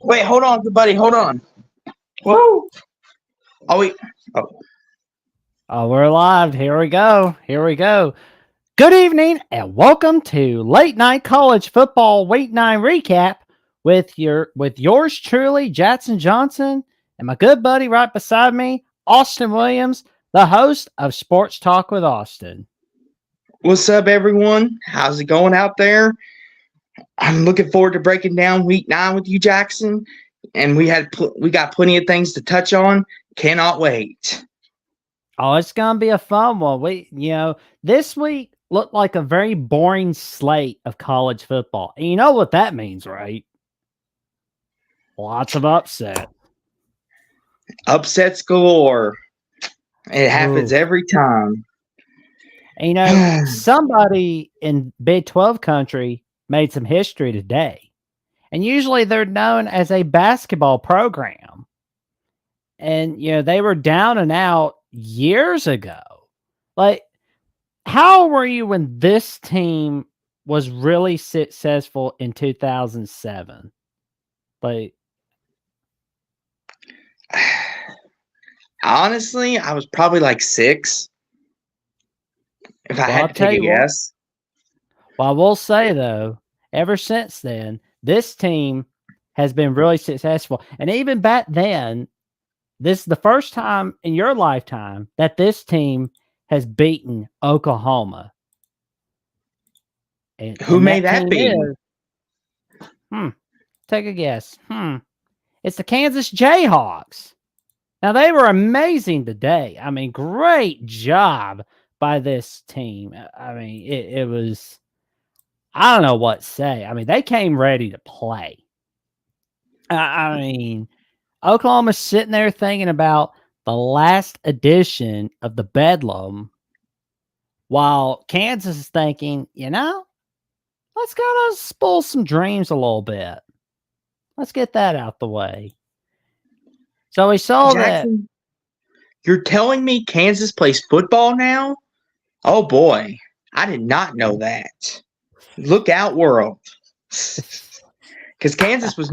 Wait, hold on, buddy. Hold on. Whoa. Oh, wait. Oh, Oh, we're live. Here we go. Here we go. Good evening and welcome to Late Night College Football Week 9 recap with yours truly, Jackson Johnson, and my good buddy right beside me, Austin Williams, the host of Sports Talk with Austin. what's up, everyone? How's it going out there? I'm looking forward to breaking down Week 9 with you, Jackson. And we got plenty of things to touch on. Cannot wait. Oh, it's gonna be a fun one. This week looked like a very boring slate of college football. And you know what that means, right? Lots of upset. Upsets galore. It happens every time. And, somebody in Big 12 country made some history today. And usually they're known as a basketball program. And, they were down and out years ago. Like, how were you when this team was really successful in 2007? Like, honestly, I was probably like 6. If I had to take a guess. Well, I will say, though, ever since then, this team has been really successful. And even back then, this is the first time in your lifetime that this team has beaten Oklahoma. And who may that be? Take a guess. It's the Kansas Jayhawks. Now, they were amazing today. I mean, great job by this team. I mean, it was, I don't know what to say. I mean, they came ready to play. I mean, Oklahoma's sitting there thinking about the last edition of the Bedlam, while Kansas is thinking, let's kind of spoil some dreams a little bit. Let's get that out the way. So we saw Jackson, you're telling me Kansas plays football now? Oh boy, I did not know that. Look out, world. Because Kansas was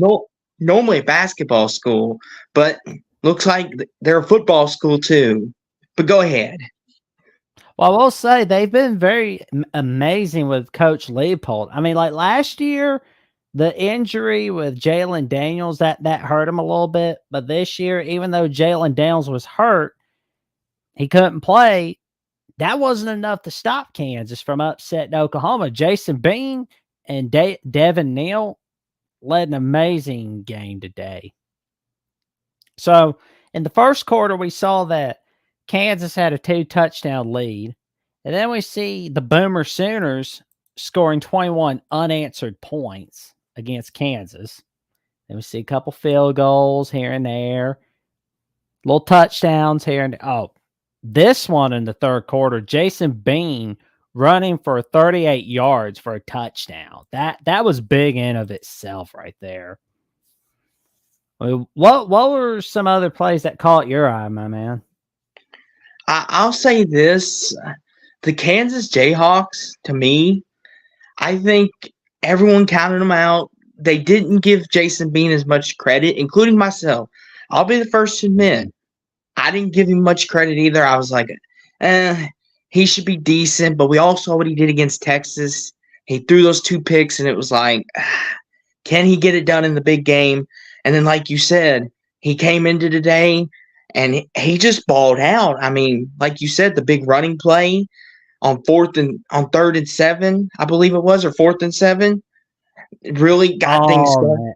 normally a basketball school, but looks like they're a football school too. But go ahead. Well, I will say they've been very amazing with Coach Leopold. I mean, like last year, the injury with Jalen Daniels, that hurt him a little bit. But this year, even though Jalen Daniels was hurt, he couldn't play. That wasn't enough to stop Kansas from upsetting Oklahoma. Jason Bean and Devin Neal led an amazing game today. So in the first quarter, we saw that Kansas had a 2-touchdown lead. And then we see the Boomer Sooners scoring 21 unanswered points against Kansas. Then we see a couple field goals here and there, little touchdowns here and there. Oh, this one in the third quarter, Jason Bean running for 38 yards for a touchdown. That was big in of itself right there. What were some other plays that caught your eye, my man? I'll say this. The Kansas Jayhawks, to me, I think everyone counted them out. They didn't give Jason Bean as much credit, including myself. I'll be the first to admit, I didn't give him much credit either. I was like, he should be decent, but we all saw what he did against Texas. He threw those 2 picks, and it was like, can he get it done in the big game? And then, like you said, he came into today, and he just balled out. I mean, like you said, the big running play on 3rd and 7, I believe it was, or 4th and 7, it really got things going.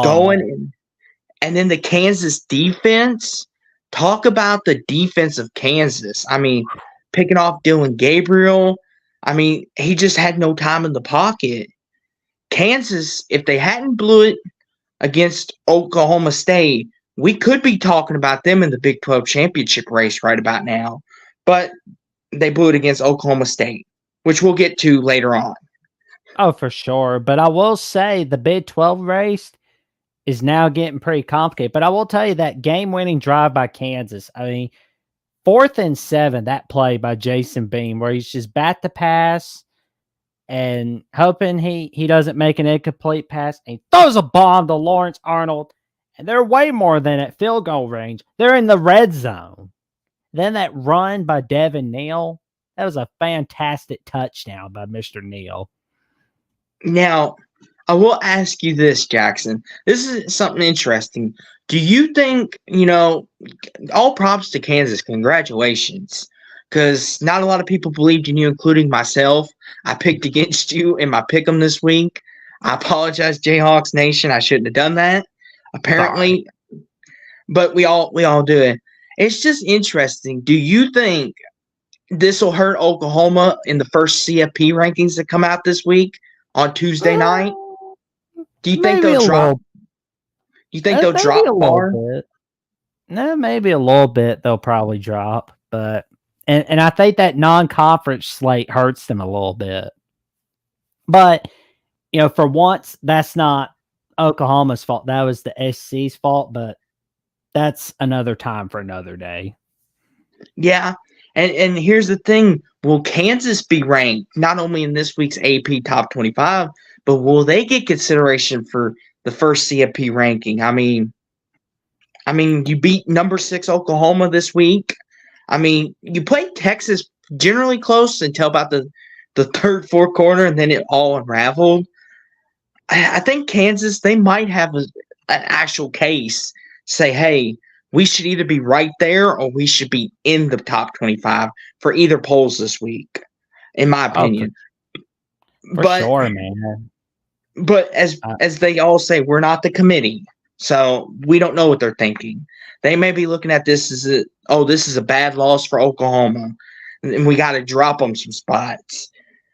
Going. And then the Kansas defense, talk about the defense of Kansas. I mean, picking off Dylan Gabriel. I mean, he just had no time in the pocket. Kansas, if they hadn't blew it against Oklahoma State, we could be talking about them in the Big 12 championship race right about now. But they blew it against Oklahoma State, which we'll get to later on. Oh, for sure. But I will say the Big 12 race is now getting pretty complicated. But I will tell you that game-winning drive by Kansas, I mean, 4th and 7, that play by Jason Bean, where he's just bat the pass, and hoping he doesn't make an incomplete pass. And he throws a bomb to Lawrence Arnold, and they're way more than at field goal range. They're in the red zone. Then that run by Devin Neal, that was a fantastic touchdown by Mr. Neal. Now, I will ask you this, Jackson. This is something interesting. Do you think, all props to Kansas, congratulations, because not a lot of people believed in you, including myself. I picked against you in my pick'em this week. I apologize, Jayhawks Nation. I shouldn't have done that. Apparently, but we all do it. It's just interesting. Do you think this will hurt Oklahoma in the first CFP rankings that come out this week on Tuesday night? Do you think they'll drop? You think they'll drop far? No, maybe a little bit. They'll probably drop, but and I think that non-conference slate hurts them a little bit. But for once, that's not Oklahoma's fault. That was the SC's fault. But that's another time for another day. Yeah, and here's the thing: will Kansas be ranked not only in this week's AP Top 25, but will they get consideration for the first CFP ranking? I mean, you beat number 6 Oklahoma this week. I mean, you played Texas generally close until about the third, fourth quarter, and then it all unraveled. I think Kansas, they might have an actual case. Say, hey, we should either be right there or we should be in the top 25 for either polls this week, in my opinion. For sure, man. But as they all say, we're not the committee, so we don't know what they're thinking. They may be looking at this as this is a bad loss for Oklahoma, and we got to drop them some spots,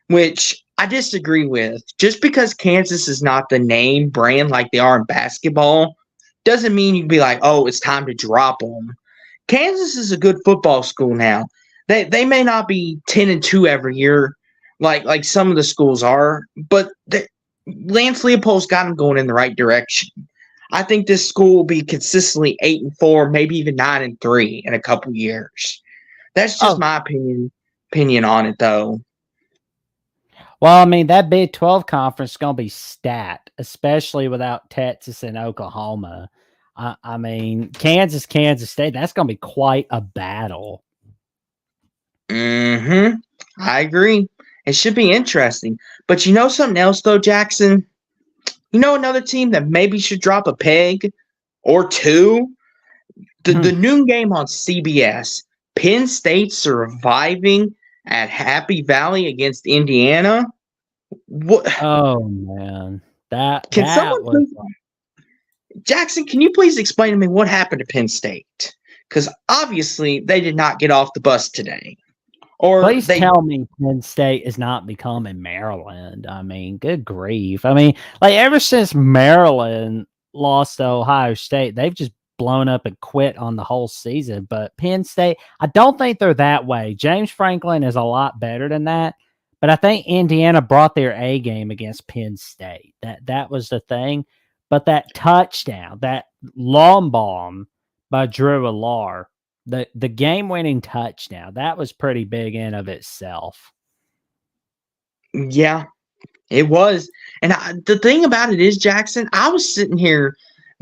which I disagree with. Just because Kansas is not the name brand like they are in basketball doesn't mean you can be like, oh, it's time to drop them. Kansas is a good football school now. They may not be 10-2 every year like some of the schools are, but Lance Leopold's got them going in the right direction. I think this school will be consistently 8-4, maybe even 9-3 in a couple years. That's just my opinion on it, though. Well, I mean, that Big 12 conference is going to be stacked, especially without Texas and Oklahoma. I mean, Kansas State, that's going to be quite a battle. I agree. It should be interesting. But you know something else, though, Jackson? You know another team that maybe should drop a peg or two? The noon game on CBS. Penn State surviving at Happy Valley against Indiana. What? Oh, man. Jackson, can you please explain to me what happened to Penn State? Because obviously they did not get off the bus today. Please tell me Penn State is not becoming Maryland. I mean, good grief. I mean, like ever since Maryland lost to Ohio State, they've just blown up and quit on the whole season. But Penn State, I don't think they're that way. James Franklin is a lot better than that. But I think Indiana brought their A game against Penn State. That was the thing. But that touchdown, that long bomb by Drew Allar, the game-winning touchdown, that was pretty big in of itself. Yeah, it was. And the thing about it is, Jackson, I was sitting here,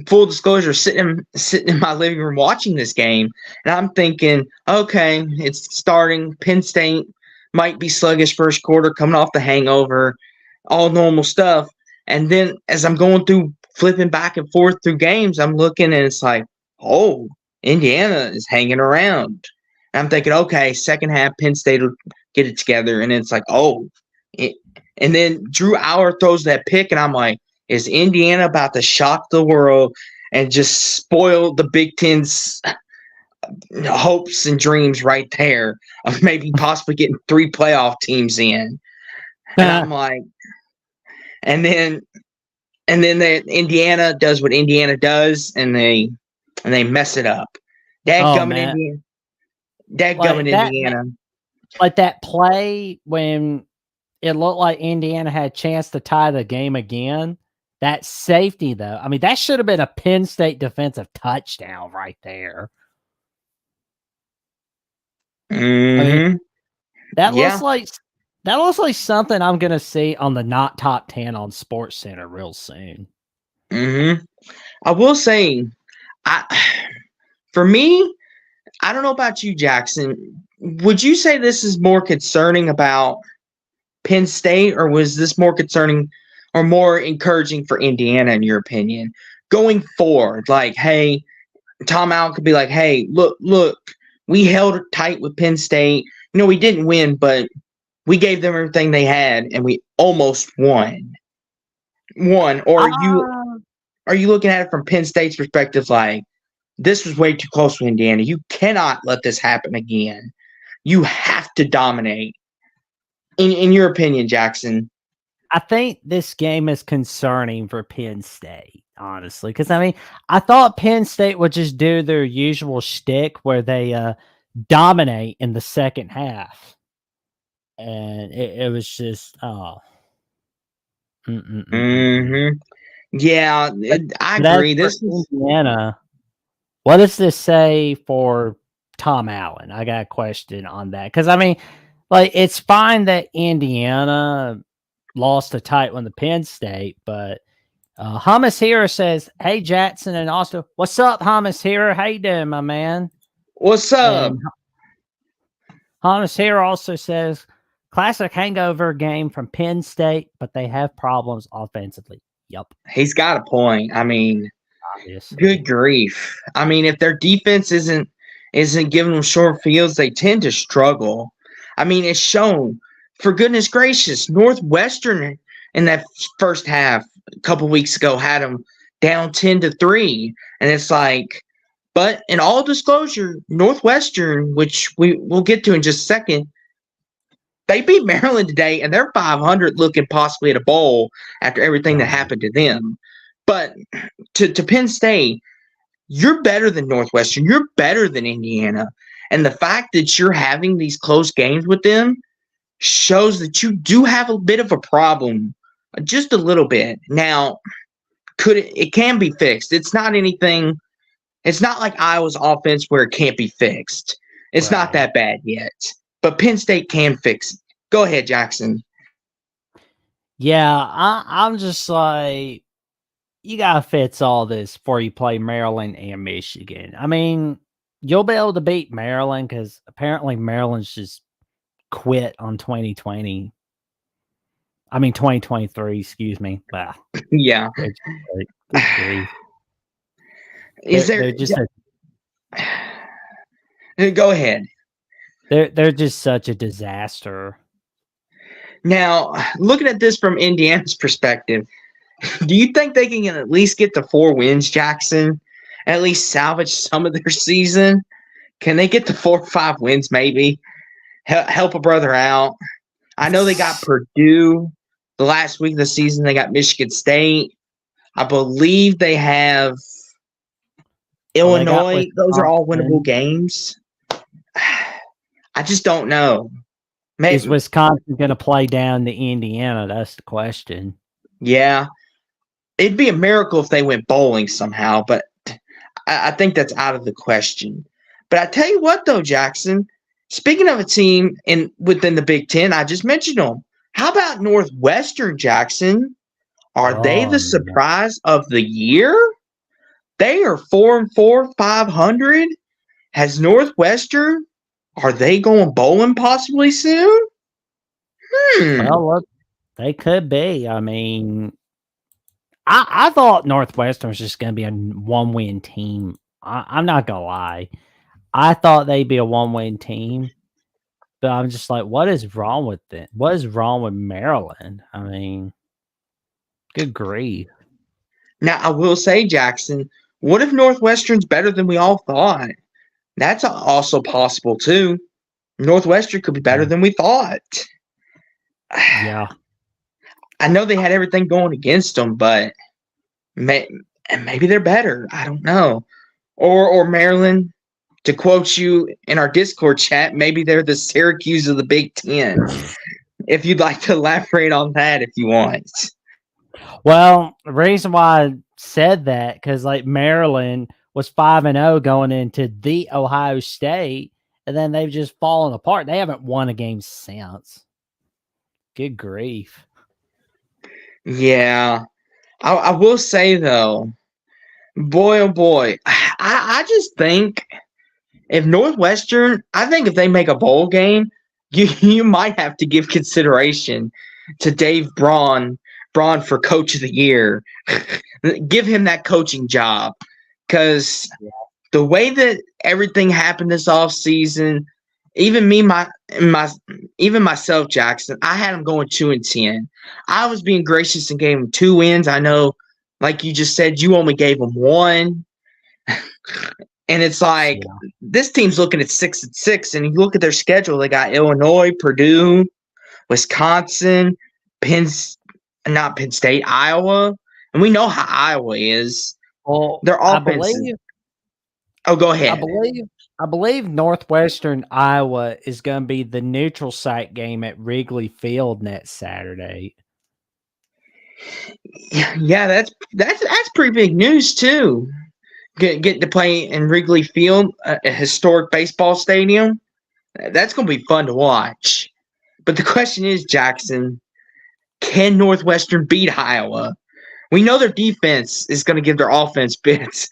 full disclosure, sitting in my living room watching this game, and I'm thinking, okay, it's starting. Penn State might be sluggish first quarter, coming off the hangover, all normal stuff. And then as I'm going through, flipping back and forth through games, I'm looking and it's like, oh, Indiana is hanging around. And I'm thinking, okay, second half, Penn State will get it together. And it's like, and then Drew Allar throws that pick, and I'm like, is Indiana about to shock the world and just spoil the Big Ten's hopes and dreams right there of maybe possibly getting 3 playoff teams in? And I'm like, and then Indiana does what Indiana does, and they mess it up. Dadgummit Indiana. Like that play when it looked like Indiana had a chance to tie the game again. That safety, though, I mean, that should have been a Penn State defensive touchdown right there. Mm-hmm. I mean, that looks like That looks like something I'm gonna see on the not top 10 on Sports Center real soon. I will say, I for me, I don't know about you, Jackson. Would you say this is more concerning about Penn State, or was this more concerning or more encouraging for Indiana, in your opinion, going forward? Like, hey, Tom Allen could be like, hey, look, we held tight with Penn State. We didn't win, but we gave them everything they had, and we almost won. Or are you looking at it from Penn State's perspective, like, this was way too close with Indiana. You cannot let this happen again. You have to dominate. In your opinion, Jackson? I think this game is concerning for Penn State, honestly, because I mean, I thought Penn State would just do their usual shtick where they dominate in the second half, and it was just Yeah, I agree. This is Indiana. What does this say for Tom Allen? I got a question on that because I mean, like, it's fine that Indiana lost a tight one to Penn State, but Hamas Hero says, "Hey Jackson and Austin, what's up, Hamas Hero? How you doing, my man? What's up?" And Hamas Hero also says, "Classic hangover game from Penn State, but they have problems offensively." Yup, he's got a point. I mean, obviously. Good grief! I mean, if their defense isn't giving them short fields, they tend to struggle. I mean, it's shown. For goodness gracious, Northwestern in that first half a couple weeks ago had them down 10-3, and it's like, but in all disclosure, Northwestern, which we'll get to in just a second, they beat Maryland today, and they're 500, looking possibly at a bowl after everything that happened to them. But to Penn State, you're better than Northwestern. You're better than Indiana. And the fact that you're having these close games with them shows that you do have a bit of a problem, just a little bit. Now, it can be fixed. It's not anything. It's not like Iowa's offense where it can't be fixed. It's not that bad yet. But Penn State can fix it. Go ahead, Jackson. Yeah, I'm just like, you gotta fix all this before you play Maryland and Michigan. I mean, you'll be able to beat Maryland because apparently Maryland's just quit on 2020. I mean 2023, excuse me. Wow. Yeah. Is there just go ahead. They're just such a disaster. Now, looking at this from Indiana's perspective, do you think they can at least get to 4 wins, Jackson? At least salvage some of their season? Can they get to 4 or 5 wins, maybe? Help a brother out. I know they got Purdue the last week of the season. They got Michigan State. I believe they have Illinois. Those are all winnable games. I just don't know. Maybe. Is Wisconsin going to play down to Indiana? That's the question. Yeah. It'd be a miracle if they went bowling somehow, but I think that's out of the question. But I tell you what, though, Jackson, speaking of a team within the Big Ten, I just mentioned them. How about Northwestern, Jackson? Are they the surprise of the year? They are 4-4, 500. Has Northwestern? Are they going bowling possibly soon? Well, look, they could be. I mean, I thought Northwestern was just going to be a 1-win team. I'm not going to lie. I thought they'd be a 1-win team. But I'm just like, what is wrong with it? What is wrong with Maryland? I mean, good grief. Now, I will say, Jackson, what if Northwestern's better than we all thought? That's also possible, too. Northwestern could be better than we thought. Yeah. I know they had everything going against them, but maybe they're better. I don't know. Or Maryland, to quote you in our Discord chat, maybe they're the Syracuse of the Big Ten. If you'd like to elaborate on that, if you want. Well, the reason why I said that, because like Maryland was 5-0 going into the Ohio State, and then they've just fallen apart. They haven't won a game since. Good grief. Yeah. I will say, though, boy, oh boy, I just think if Northwestern, I think if they make a bowl game, you might have to give consideration to Dave Braun for Coach of the Year. Give him that coaching job because the way that everything happened this offseason, even even myself, Jackson, I had him going 2-10. I was being gracious and gave him 2 wins. I know, like you just said, you only gave him 1. And it's like this team's looking at 6-6, and you look at their schedule. They got Illinois, Purdue, Wisconsin, not Penn State, Iowa, and we know how Iowa is. Well, Their offense. Oh, go ahead. I believe Northwestern Iowa is going to be the neutral site game at Wrigley Field next Saturday. Yeah, that's pretty big news too. Get to play in Wrigley Field, a historic baseball stadium. That's going to be fun to watch. But the question is, Jackson, can Northwestern beat Iowa? We know their defense is going to give their offense bits,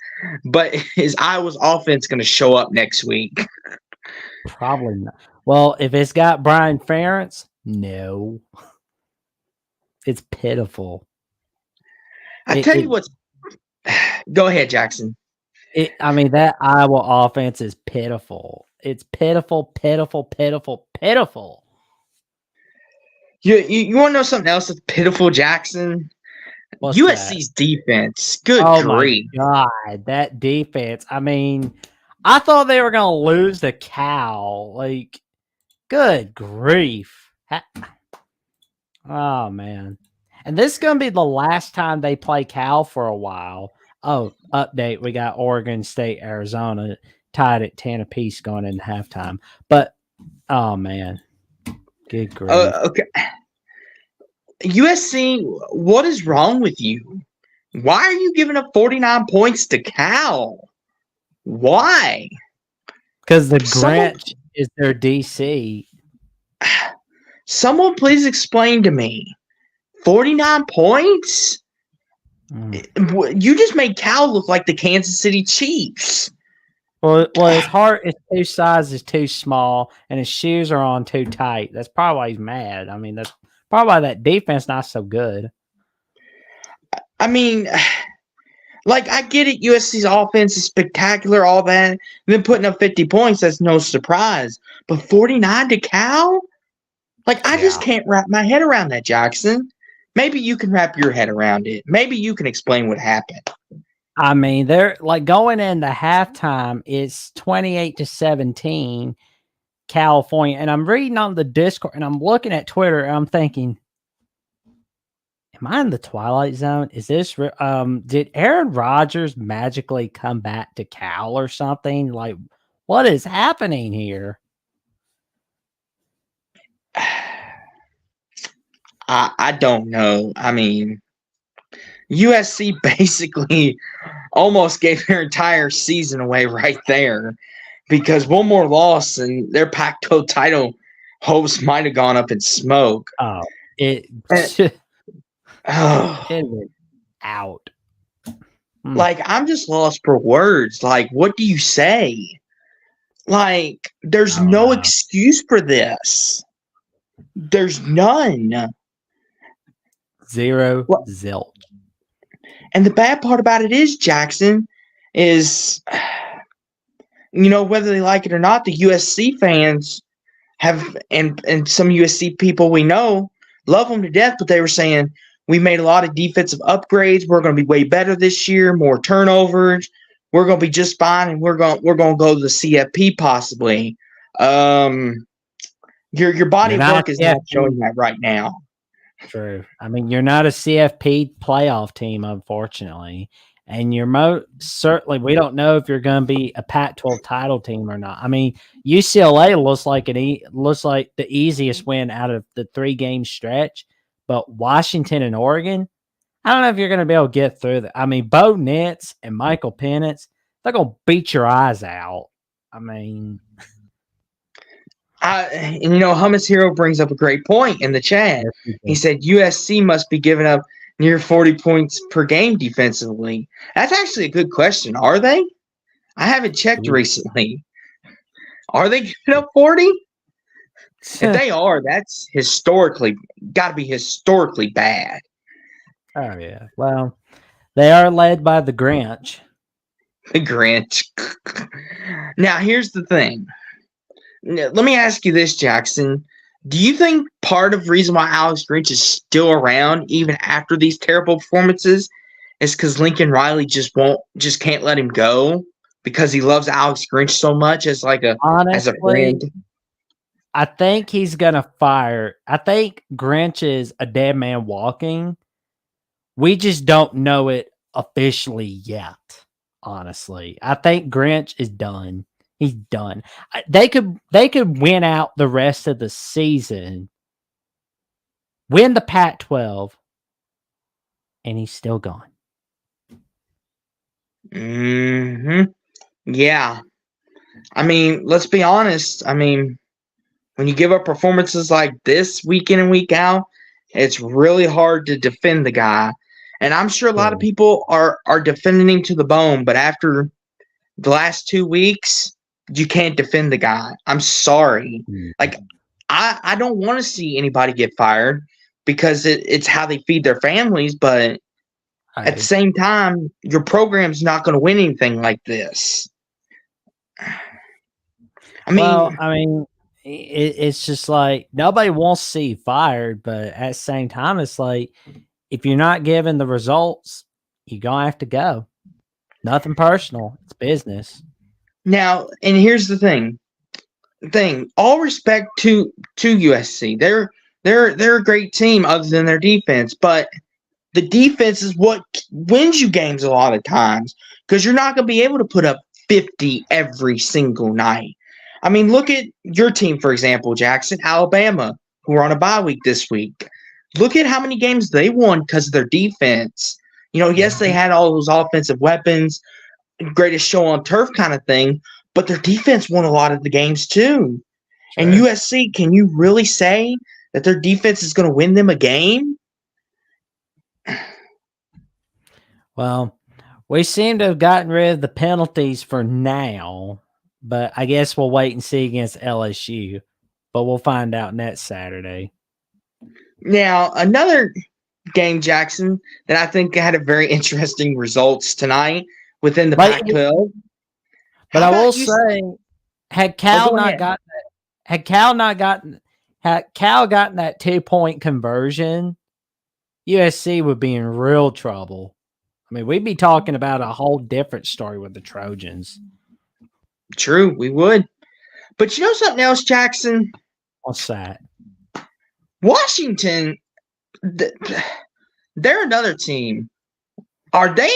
but is Iowa's offense going to show up next week? Probably not. Well, if it's got Brian Ferentz, no. It's pitiful. I tell you what. Go ahead, Jackson. That Iowa offense is pitiful. It's pitiful, pitiful, pitiful, pitiful. You want to know something else that's pitiful, Jackson? What's USC's defense. Good grief. My God, that defense. I thought they were going to lose to Cal. Like, good grief. Oh, man. And this is going to be the last time they play Cal for a while. Oh, update. We got Oregon State, Arizona tied at 10 apiece going into halftime. But, oh, man. Good grief. Okay. USC, what is wrong with you? Why are you giving up 49 points to Cal? Why? Because the Grinch is their DC. Someone please explain to me. 49 points? You just made Cal look like the Kansas City Chiefs. Well, his heart is 2 sizes too small, and his shoes are on too tight. That's probably why he's mad. That's probably why that defense not so good. I get it. USC's offense is spectacular, all that. And then putting up 50 points, that's no surprise. But 49 to Cal? I just can't wrap my head around that, Jackson. Maybe you can wrap your head around it. Maybe you can explain what happened. They're going into halftime, it's 28-17, California. And I'm reading on the Discord and I'm looking at Twitter and I'm thinking, am I in the Twilight Zone? Is this, did Aaron Rodgers magically come back to Cal or something? What is happening here? I don't know. USC basically almost gave their entire season away right there because one more loss and their Pac-12 title hopes might have gone up in smoke. Oh, it went out. I'm just lost for words. What do you say? There's no excuse for this. There's none. Zero zilch. And the bad part about it is, Jackson, is, whether they like it or not, the USC fans have, and some USC people we know, love them to death, but they were saying, we made a lot of defensive upgrades. We're going to be way better this year, more turnovers. We're going to be just fine, and we're going to go to the CFP possibly. Your body of work is not showing that right now. True. You're not a CFP playoff team, unfortunately, and you're certainly. We don't know if you're going to be a Pac-12 title team or not. UCLA looks like the easiest win out of the 3-game stretch, but Washington and Oregon, I don't know if you're going to be able to get through that. Bo Nix and Michael Penix, they're going to beat your eyes out. And Hummus Hero brings up a great point in the chat. He said USC must be giving up near 40 points per game defensively. That's actually a good question. Are they? I haven't checked recently. Are they giving up 40? If they are, that's got to be historically bad. Oh, yeah. Well, they are led by the Grinch. The Grinch. Now, here's the thing. Let me ask you this, Jackson. Do you think part of the reason why Alex Grinch is still around even after these terrible performances is because Lincoln Riley just can't let him go because he loves Alex Grinch so much as as a friend? I think he's gonna fire. I think Grinch is a dead man walking. We just don't know it officially yet. Honestly, I think Grinch is done. He's done. They could win out the rest of the season, win the Pac-12, and he's still gone. Yeah. I mean, let's be honest. I mean, when you give up performances like this week in and week out, it's really hard to defend the guy. And I'm sure a lot of people are defending him to the bone, but after the last 2 weeks, you can't defend the guy. I'm sorry. Like, I don't want to see anybody get fired because it's how they feed their families, but at the same time, your program's not going to win anything like this. It's just like nobody wants to see fired, but at the same time, it's like if you're not giving the results, you're gonna have to go. Nothing personal; it's business. Now, and here's the thing. All respect to USC. They're a great team other than their defense, but the defense is what wins you games a lot of times because you're not going to be able to put up 50 every single night. I mean, look at your team, for example, Jackson, Alabama, who are on a bye week this week. Look at how many games they won because of their defense. Yes, they had all those offensive weapons, greatest show on turf kind of thing, but their defense won a lot of the games too. Sure. And USC, can you really say that their defense is going to win them a game? Well, we seem to have gotten rid of the penalties for now, but I guess we'll wait and see against LSU. But we'll find out next Saturday. Now, another game, Jackson, that I think had a very interesting results tonight within the Pac-12. But I will say, had Cal gotten that 2-point conversion, USC would be in real trouble. I mean, we'd be talking about a whole different story with the Trojans. True, we would. But you know something else, Jackson? What's that? Washington, they're another team. Are they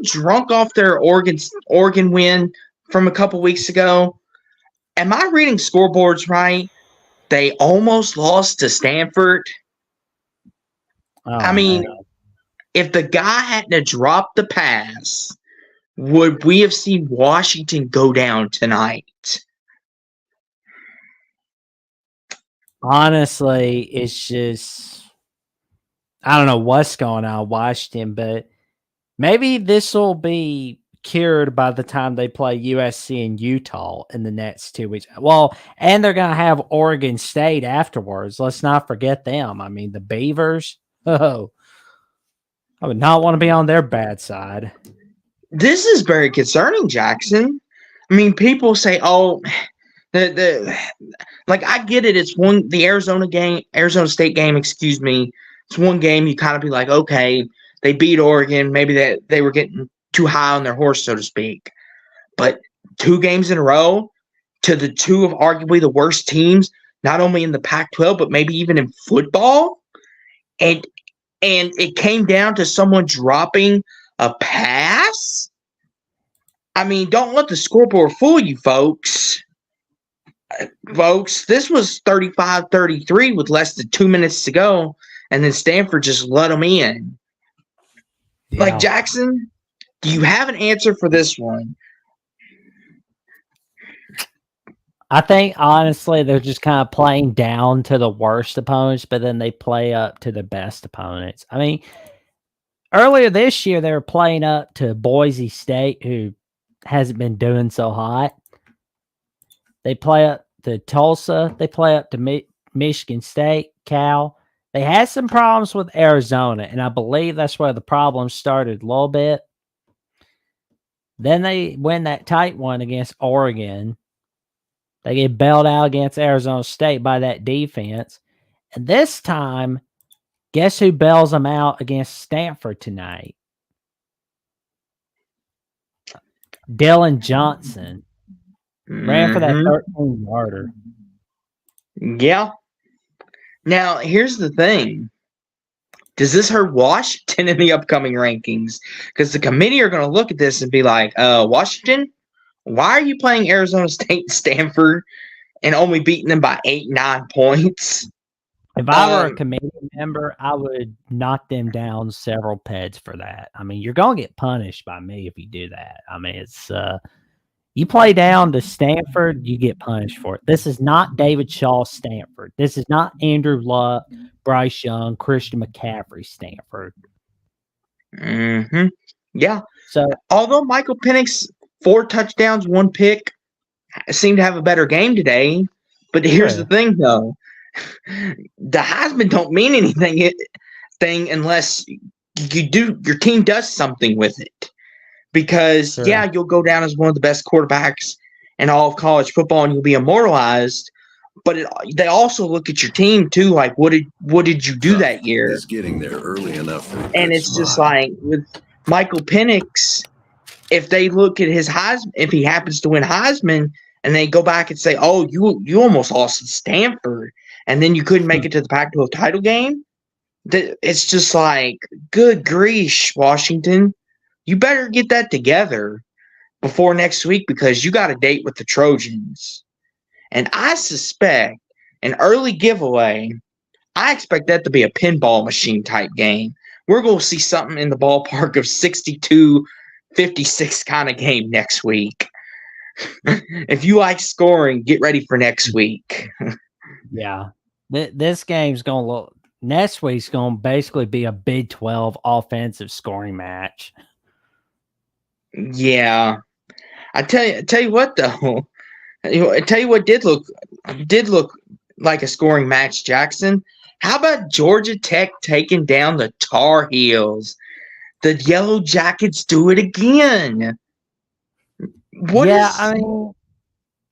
drunk off their Oregon win from a couple weeks ago? Am I reading scoreboards right? They almost lost to Stanford. If the guy hadn't dropped the pass, would we have seen Washington go down tonight? Honestly, it's just I don't know what's going on in Washington, but maybe this will be cured by the time they play USC and Utah in the next 2 weeks. Well, and they're going to have Oregon State afterwards. Let's not forget them. I mean, the Beavers. Oh, I would not want to be on their bad side. This is very concerning, Jackson. I mean, people say, "Oh, I get it. It's the Arizona State game. Excuse me. It's one game. You kind of be like, okay, they beat Oregon. Maybe they were getting too high on their horse, so to speak. But 2 games in a row to the two of arguably the worst teams, not only in the Pac-12 but maybe even in football, and it came down to someone dropping a pass. I mean, don't let the scoreboard fool you, folks. This was 35-33 with less than 2 minutes to go, and then Stanford just let them in. Yeah. Like, Jackson, do you have an answer for this one? I think honestly they're just kind of playing down to the worst opponents, but then they play up to the best opponents. I mean, earlier this year they were playing up to Boise State, who hasn't been doing so hot. They play up to Tulsa. They play up to Michigan State, Cal. They had some problems with Arizona, and I believe that's where the problems started a little bit. Then they win that tight one against Oregon. They get bailed out against Arizona State by that defense. And this time, guess who bails them out against Stanford tonight? Dylan Johnson. Ran for that 13-yarder. Yeah. Now, here's the thing. Does this hurt Washington in the upcoming rankings? Because the committee are going to look at this and be like, Washington, why are you playing Arizona State and Stanford and only beating them by 8-9 points? If I were a committee member, I would knock them down several peds for that. I mean, you're going to get punished by me if you do that. I mean, it's you play down to Stanford, you get punished for it. This is not David Shaw Stanford. This is not Andrew Luck, Bryce Young, Christian McCaffrey Stanford. Yeah. So although Michael Penix, 4 touchdowns, 1 pick, seemed to have a better game today, but here's the thing, though. The Heisman don't mean anything unless your team does something with it. Because, you'll go down as one of the best quarterbacks in all of college football and you'll be immortalized. But they also look at your team, too, like, what did you do that year? He's getting there early enough. And it's just like, with Michael Penix, if they look at his Heisman, if he happens to win Heisman, and they go back and say, oh, you almost lost to Stanford, and then you couldn't make it to the Pac-12 title game, it's just like, good grief, Washington. You better get that together before next week because you got a date with the Trojans. And I suspect an early giveaway, I expect that to be a pinball machine type game. We're going to see something in the ballpark of 62-56 kind of game next week. If you like scoring, get ready for next week. Yeah. This game's going to look – next week's going to basically be a Big 12 offensive scoring match. Yeah, I tell you what though. I tell you what did look like a scoring match, Jackson. How about Georgia Tech taking down the Tar Heels? The Yellow Jackets do it again. I mean,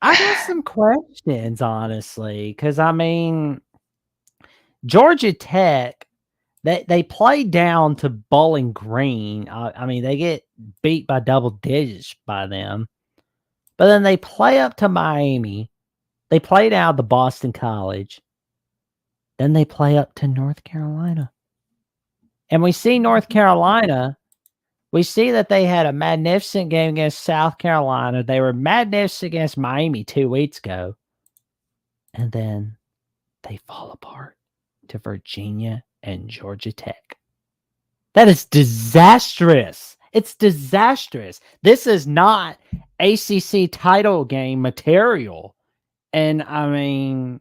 I got some questions, honestly, because I mean, Georgia Tech. They play down to Bowling Green. I mean, they get beat by double digits by them. But then they play up to Miami. They play down to Boston College. Then they play up to North Carolina. And we see North Carolina. We see that they had a magnificent game against South Carolina. They were magnificent against Miami 2 weeks ago. And then they fall apart to Virginia and Georgia Tech. That is disastrous. It's disastrous. This is not ACC title game material. And I mean,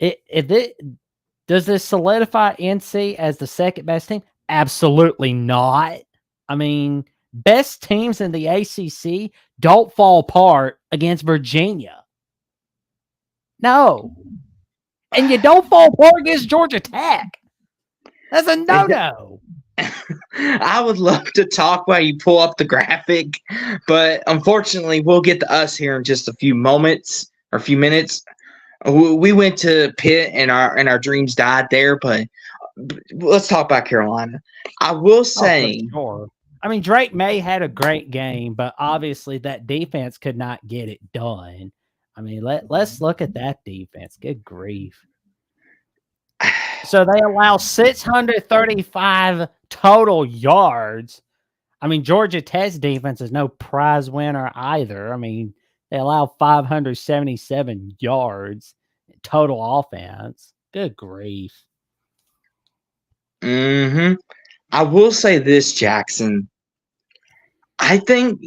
does this solidify NC as the second best team? Absolutely not. I mean, best teams in the ACC don't fall apart against Virginia. No. And you don't fall apart against Georgia Tech. That's a no-no. I would love to talk while you pull up the graphic, but unfortunately, we'll get to us here in just a few moments or a few minutes. We went to Pitt and our dreams died there, but let's talk about Carolina. I will say, sure. I mean, Drake May had a great game, but obviously that defense could not get it done. I mean, let's look at that defense. Good grief. So they allow 635 total yards. I mean, Georgia Tech's defense is no prize winner either. I mean, they allow 577 yards total offense. Good grief. I will say this, Jackson. I think,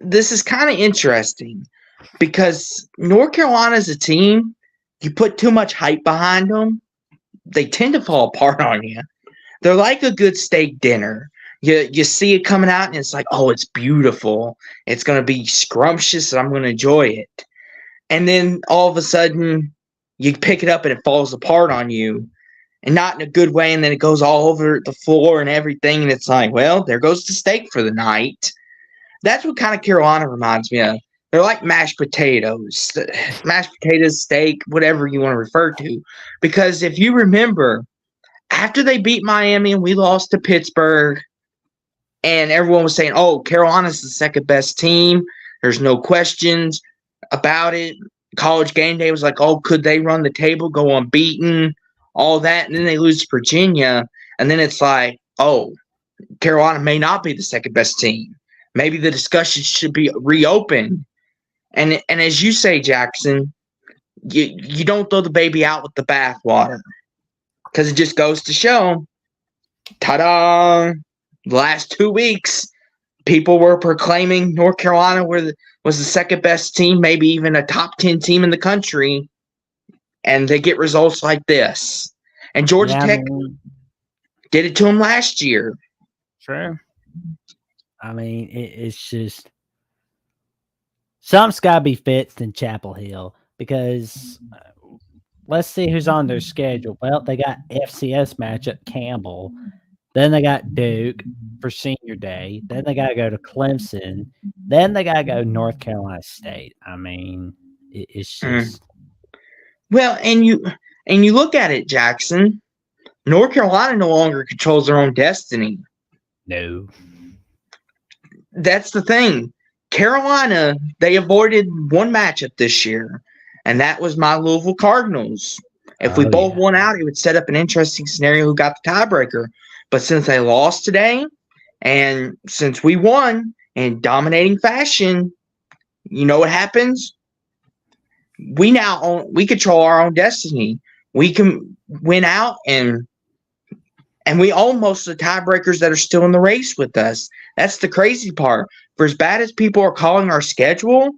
this is kind of interesting. because North Carolina is a team, you put too much hype behind them, they tend to fall apart on you. They're like a good steak dinner. You see it coming out and it's like, oh, it's beautiful. It's going to be scrumptious and I'm going to enjoy it. And then all of a sudden you pick it up and it falls apart on you, and not in a good way. And then it goes all over the floor and everything. And it's like, well, there goes the steak for the night. That's what kind of Carolina reminds me of. They're like mashed potatoes, steak, whatever you want to refer to. Because if you remember, after they beat Miami and we lost to Pittsburgh, and everyone was saying, oh, Carolina's the second best team. There's no questions about it. College Game Day was like, oh, could they run the table, go unbeaten, all that. And then they lose to Virginia. And then it's like, oh, Carolina may not be the second best team. Maybe the discussion should be reopened. And as you say, Jackson, you don't throw the baby out with the bathwater, because it just goes to show, ta-da, the last 2 weeks, people were proclaiming North Carolina was the second best team, maybe even a top 10 team in the country, and they get results like this. And Georgia Tech did it to them last year. Sure. I mean, it's just some's got to be fixed in Chapel Hill, because let's see who's on their schedule. Well, they got FCS matchup Campbell. Then they got Duke for Senior Day. Then they got to go to Clemson. Then they got to go North Carolina State. I mean, it's just well, and you look at it, Jackson. North Carolina no longer controls their own destiny. No. That's the thing. Carolina, they avoided one matchup this year, and that was my Louisville Cardinals. If we both won out, it would set up an interesting scenario who got the tiebreaker. But since they lost today, and since we won in dominating fashion, you know what happens? We control our own destiny. We can win out, and we own most of the tiebreakers that are still in the race with us. That's the crazy part. For as bad as people are calling our schedule,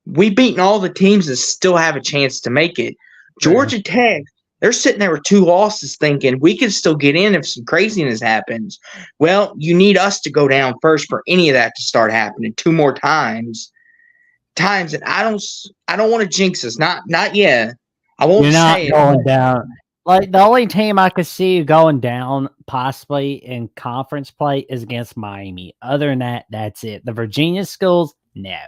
we've beaten all the teams that still have a chance to make it. Georgia Tech, they're sitting there with 2 losses thinking we can still get in if some craziness happens. Well, you need us to go down first for any of that to start happening 2 more times. And I don't want to jinx us. Not yet. I won't You're not say going it. down. Like, the only team I could see you going down possibly in conference play is against Miami. Other than that, that's it. The Virginia schools, no.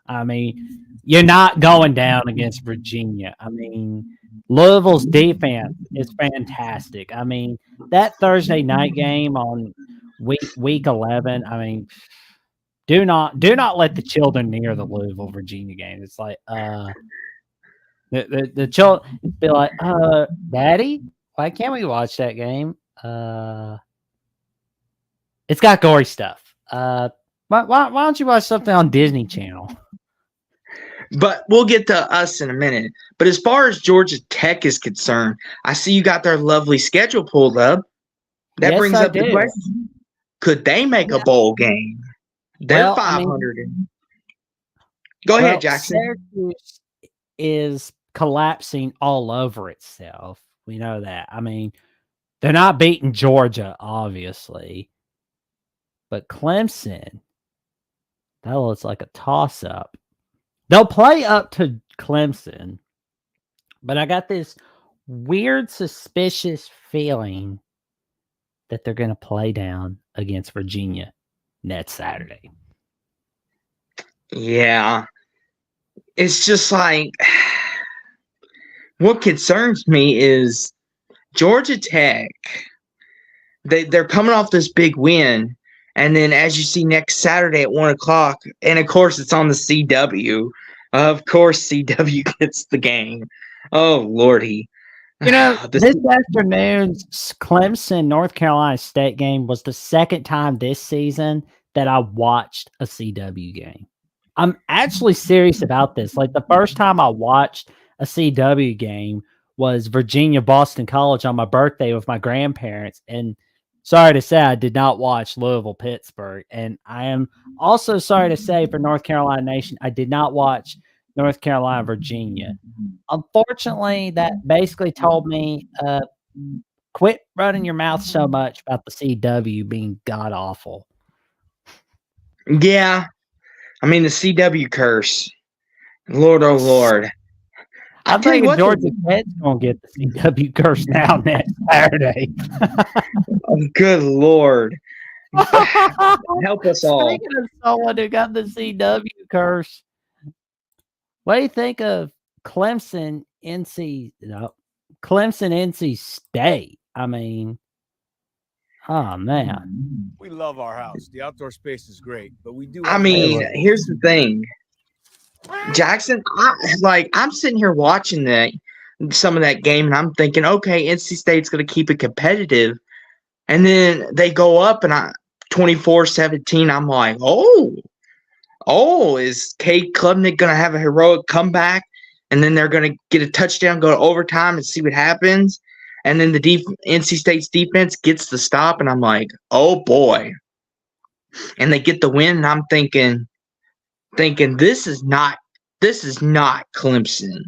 I mean, you're not going down against Virginia. I mean, Louisville's defense is fantastic. I mean, that Thursday night game on week 11, I mean, do not let the children near the Louisville Virginia game. It's like the children be like, Daddy, why can't we watch that game? It's got gory stuff. Why don't you watch something on Disney Channel? But we'll get to us in a minute. But as far as Georgia Tech is concerned, I see you got their lovely schedule pulled up. That brings up the question: could they make a bowl game? They're 500. Go ahead, Jackson. Syracuse is collapsing all over itself. We know that. I mean, they're not beating Georgia, obviously. But Clemson, that looks like a toss-up. They'll play up to Clemson, but I got this weird, suspicious feeling that they're going to play down against Virginia next Saturday. Yeah. It's just like, what concerns me is Georgia Tech. They're coming off this big win. And then, as you see next Saturday at 1:00, and of course, it's on the CW. Of course, CW gets the game. Oh, Lordy. You know, this afternoon's Clemson North Carolina State game was the second time this season that I watched a CW game. I'm actually serious about this. Like, the first time I watched a CW game was Virginia Boston College on my birthday with my grandparents. And sorry to say, I did not watch Louisville Pittsburgh. And I am also sorry to say for North Carolina Nation, I did not watch North Carolina, Virginia. Unfortunately, that basically told me, quit running your mouth so much about the CW being god awful. Yeah, I mean the CW curse. Lord, oh Lord. I'm tell you thinking what, Georgia Tech's gonna get the CW curse now next Saturday. good Lord. Help us all. Speaking of someone who got the CW curse, what do you think of Clemson, NC State? I mean, oh man, We love our house. The outdoor space is great, but we do. I have mean, here's the thing, Jackson. I'm sitting here watching some of that game, and I'm thinking, okay, NC State's going to keep it competitive, and then they go up, and 24-17. I'm like, is Cade Klubnik going to have a heroic comeback, and then they're going to get a touchdown, go to overtime, and see what happens, and then the NC State's defense gets the stop, and I'm like, oh boy, and they get the win, and I'm thinking this is not Clemson.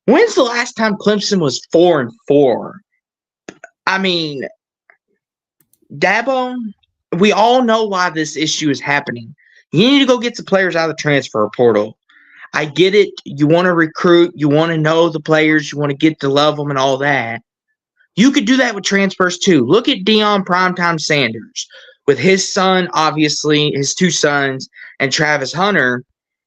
When's the last time Clemson was 4-4? I mean, Dabo, we all know why this issue is happening. You need to go get the players out of the transfer portal. I get it. You want to recruit. You want to know the players. You want to get to love them and all that. You could do that with transfers too. Look at Deion Primetime Sanders with his son, obviously, his two sons, and Travis Hunter.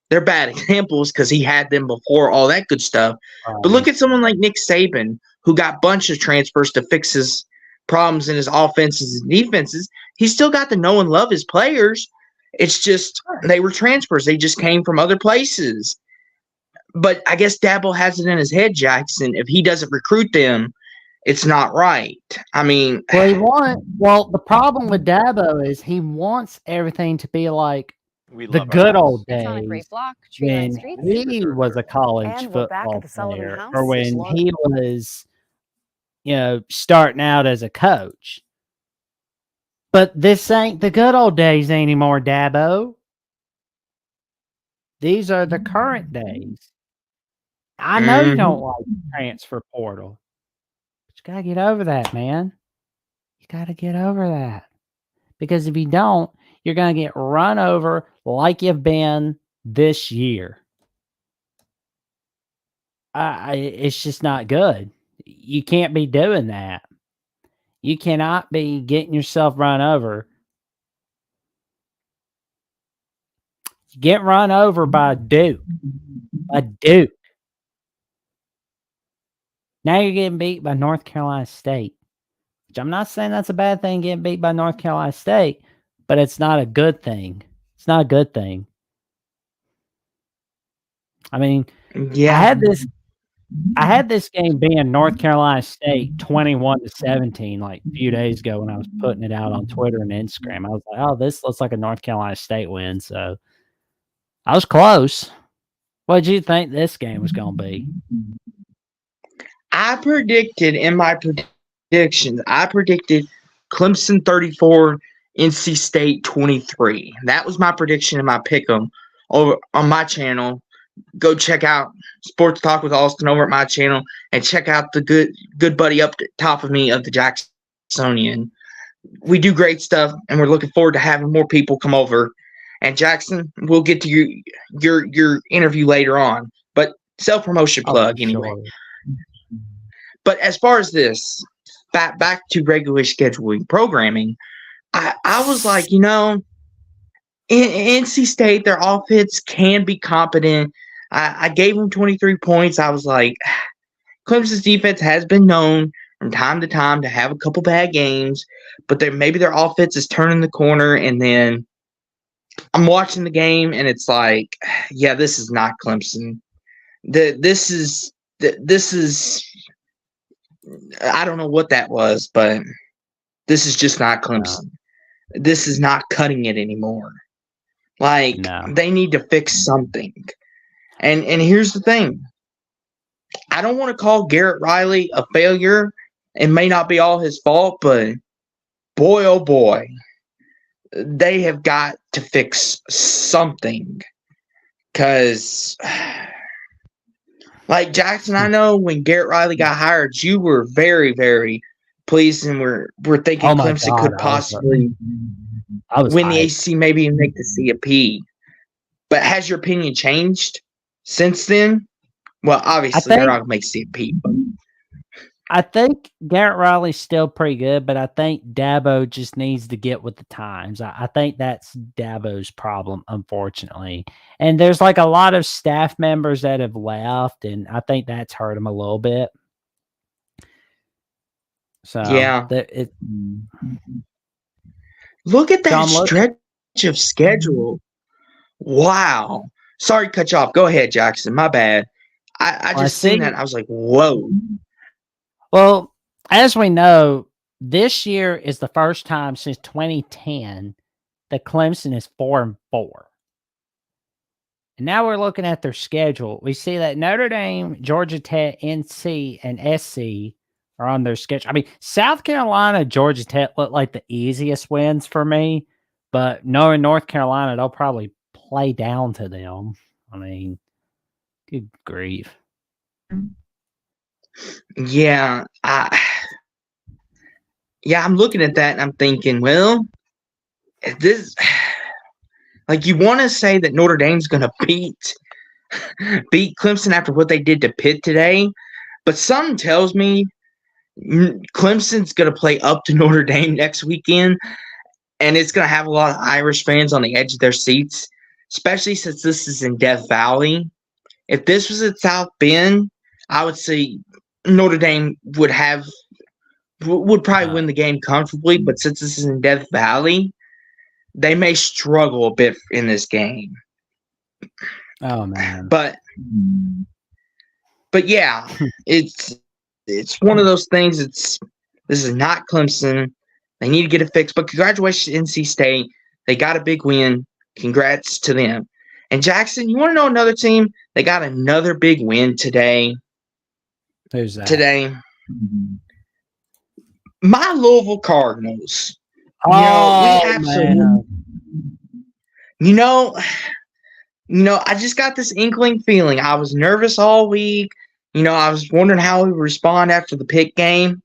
They're bad examples because he had them before, all that good stuff. But look at someone like Nick Saban, who got a bunch of transfers to fix his problems in his offenses and defenses. He still got to know and love his players. It's just they were transfers. They just came from other places. But I guess Dabo has it in his head, Jackson. If he doesn't recruit them, it's not right. I mean, the problem with Dabo is he wants everything to be like the good old days when he was a college football player, or when he was, starting out as a coach. But this ain't the good old days anymore, Dabo. These are the current days. I know you don't like the transfer portal. But you got to get over that, man. You got to get over that. Because if you don't, you're going to get run over like you've been this year. It's just not good. You can't be doing that. You cannot be getting yourself run over. Get run over by Duke. Now you're getting beat by North Carolina State. Which I'm not saying that's a bad thing, getting beat by North Carolina State, but it's not a good thing. It's not a good thing. I mean, yeah. I had this game being North Carolina State 21-17 like a few days ago when I was putting it out on Twitter and Instagram. I was like, oh, this looks like a North Carolina State win. So I was close. What did you think this game was going to be? I predicted in my predictions, Clemson 34, NC State 23. That was my prediction in my pick'em over on my channel. Go check out Sports Talk with Austin over at my channel, and check out the good buddy up the top of me of the Jacksonian. We do great stuff, and we're looking forward to having more people come over. And Jackson, we'll get to your interview later on, but self-promotion plug anyway. Sure. But as far as this, back to regular scheduling programming, I was like, in NC State, their offense can be competent. I gave them 23 points. I was like, Clemson's defense has been known from time to time to have a couple bad games, but maybe their offense is turning the corner. And then I'm watching the game, and it's like, yeah, this is not Clemson. This is I don't know what that was, but this is just not Clemson. No. This is not cutting it anymore. They need to fix something. And here's the thing. I don't want to call Garrett Riley a failure. It may not be all his fault, but boy, oh boy, they have got to fix something. Because, like Jackson, I know when Garrett Riley got hired, you were very, very pleased, and we're thinking Oh my Clemson God, could possibly I was win the hyped. ACC, maybe even make the CFP. But has your opinion changed since then? Well, obviously they're think- not going to make CFP. But I think Garrett Riley's still pretty good, but I think Dabo just needs to get with the times. I think that's Dabo's problem, unfortunately. And there's like a lot of staff members that have left, and I think that's hurt him a little bit. So yeah, look at that John, look- stretch of schedule. Wow. Sorry to cut you off. Go ahead, Jackson. My bad. I just seen that. I was like, whoa. Well, as we know, this year is the first time since 2010 that Clemson is 4-4. And now we're looking at their schedule. We see that Notre Dame, Georgia Tech, NC, and SC are on their schedule. I mean, South Carolina, Georgia Tech look like the easiest wins for me, but knowing North Carolina, they'll probably play down to them. I mean, good grief. Yeah, I'm looking at that and I'm thinking, well, this, like, you want to say that Notre Dame's going to beat Clemson after what they did to Pitt today, but something tells me Clemson's going to play up to Notre Dame next weekend, and it's going to have a lot of Irish fans on the edge of their seats, especially since this is in Death Valley. If this was at South Bend, I would say Notre Dame would probably win the game comfortably, but since this is in Death Valley, they may struggle a bit in this game. Oh man. But yeah, it's one of those things. This is not Clemson. They need to get it fixed. But congratulations to NC State. They got a big win. Congrats to them. And Jackson, you want to know another team? They got another big win today. Who's that? Today. My Louisville Cardinals. Man. I just got this inkling feeling. I was nervous all week. I was wondering how we would respond after the Pitt game.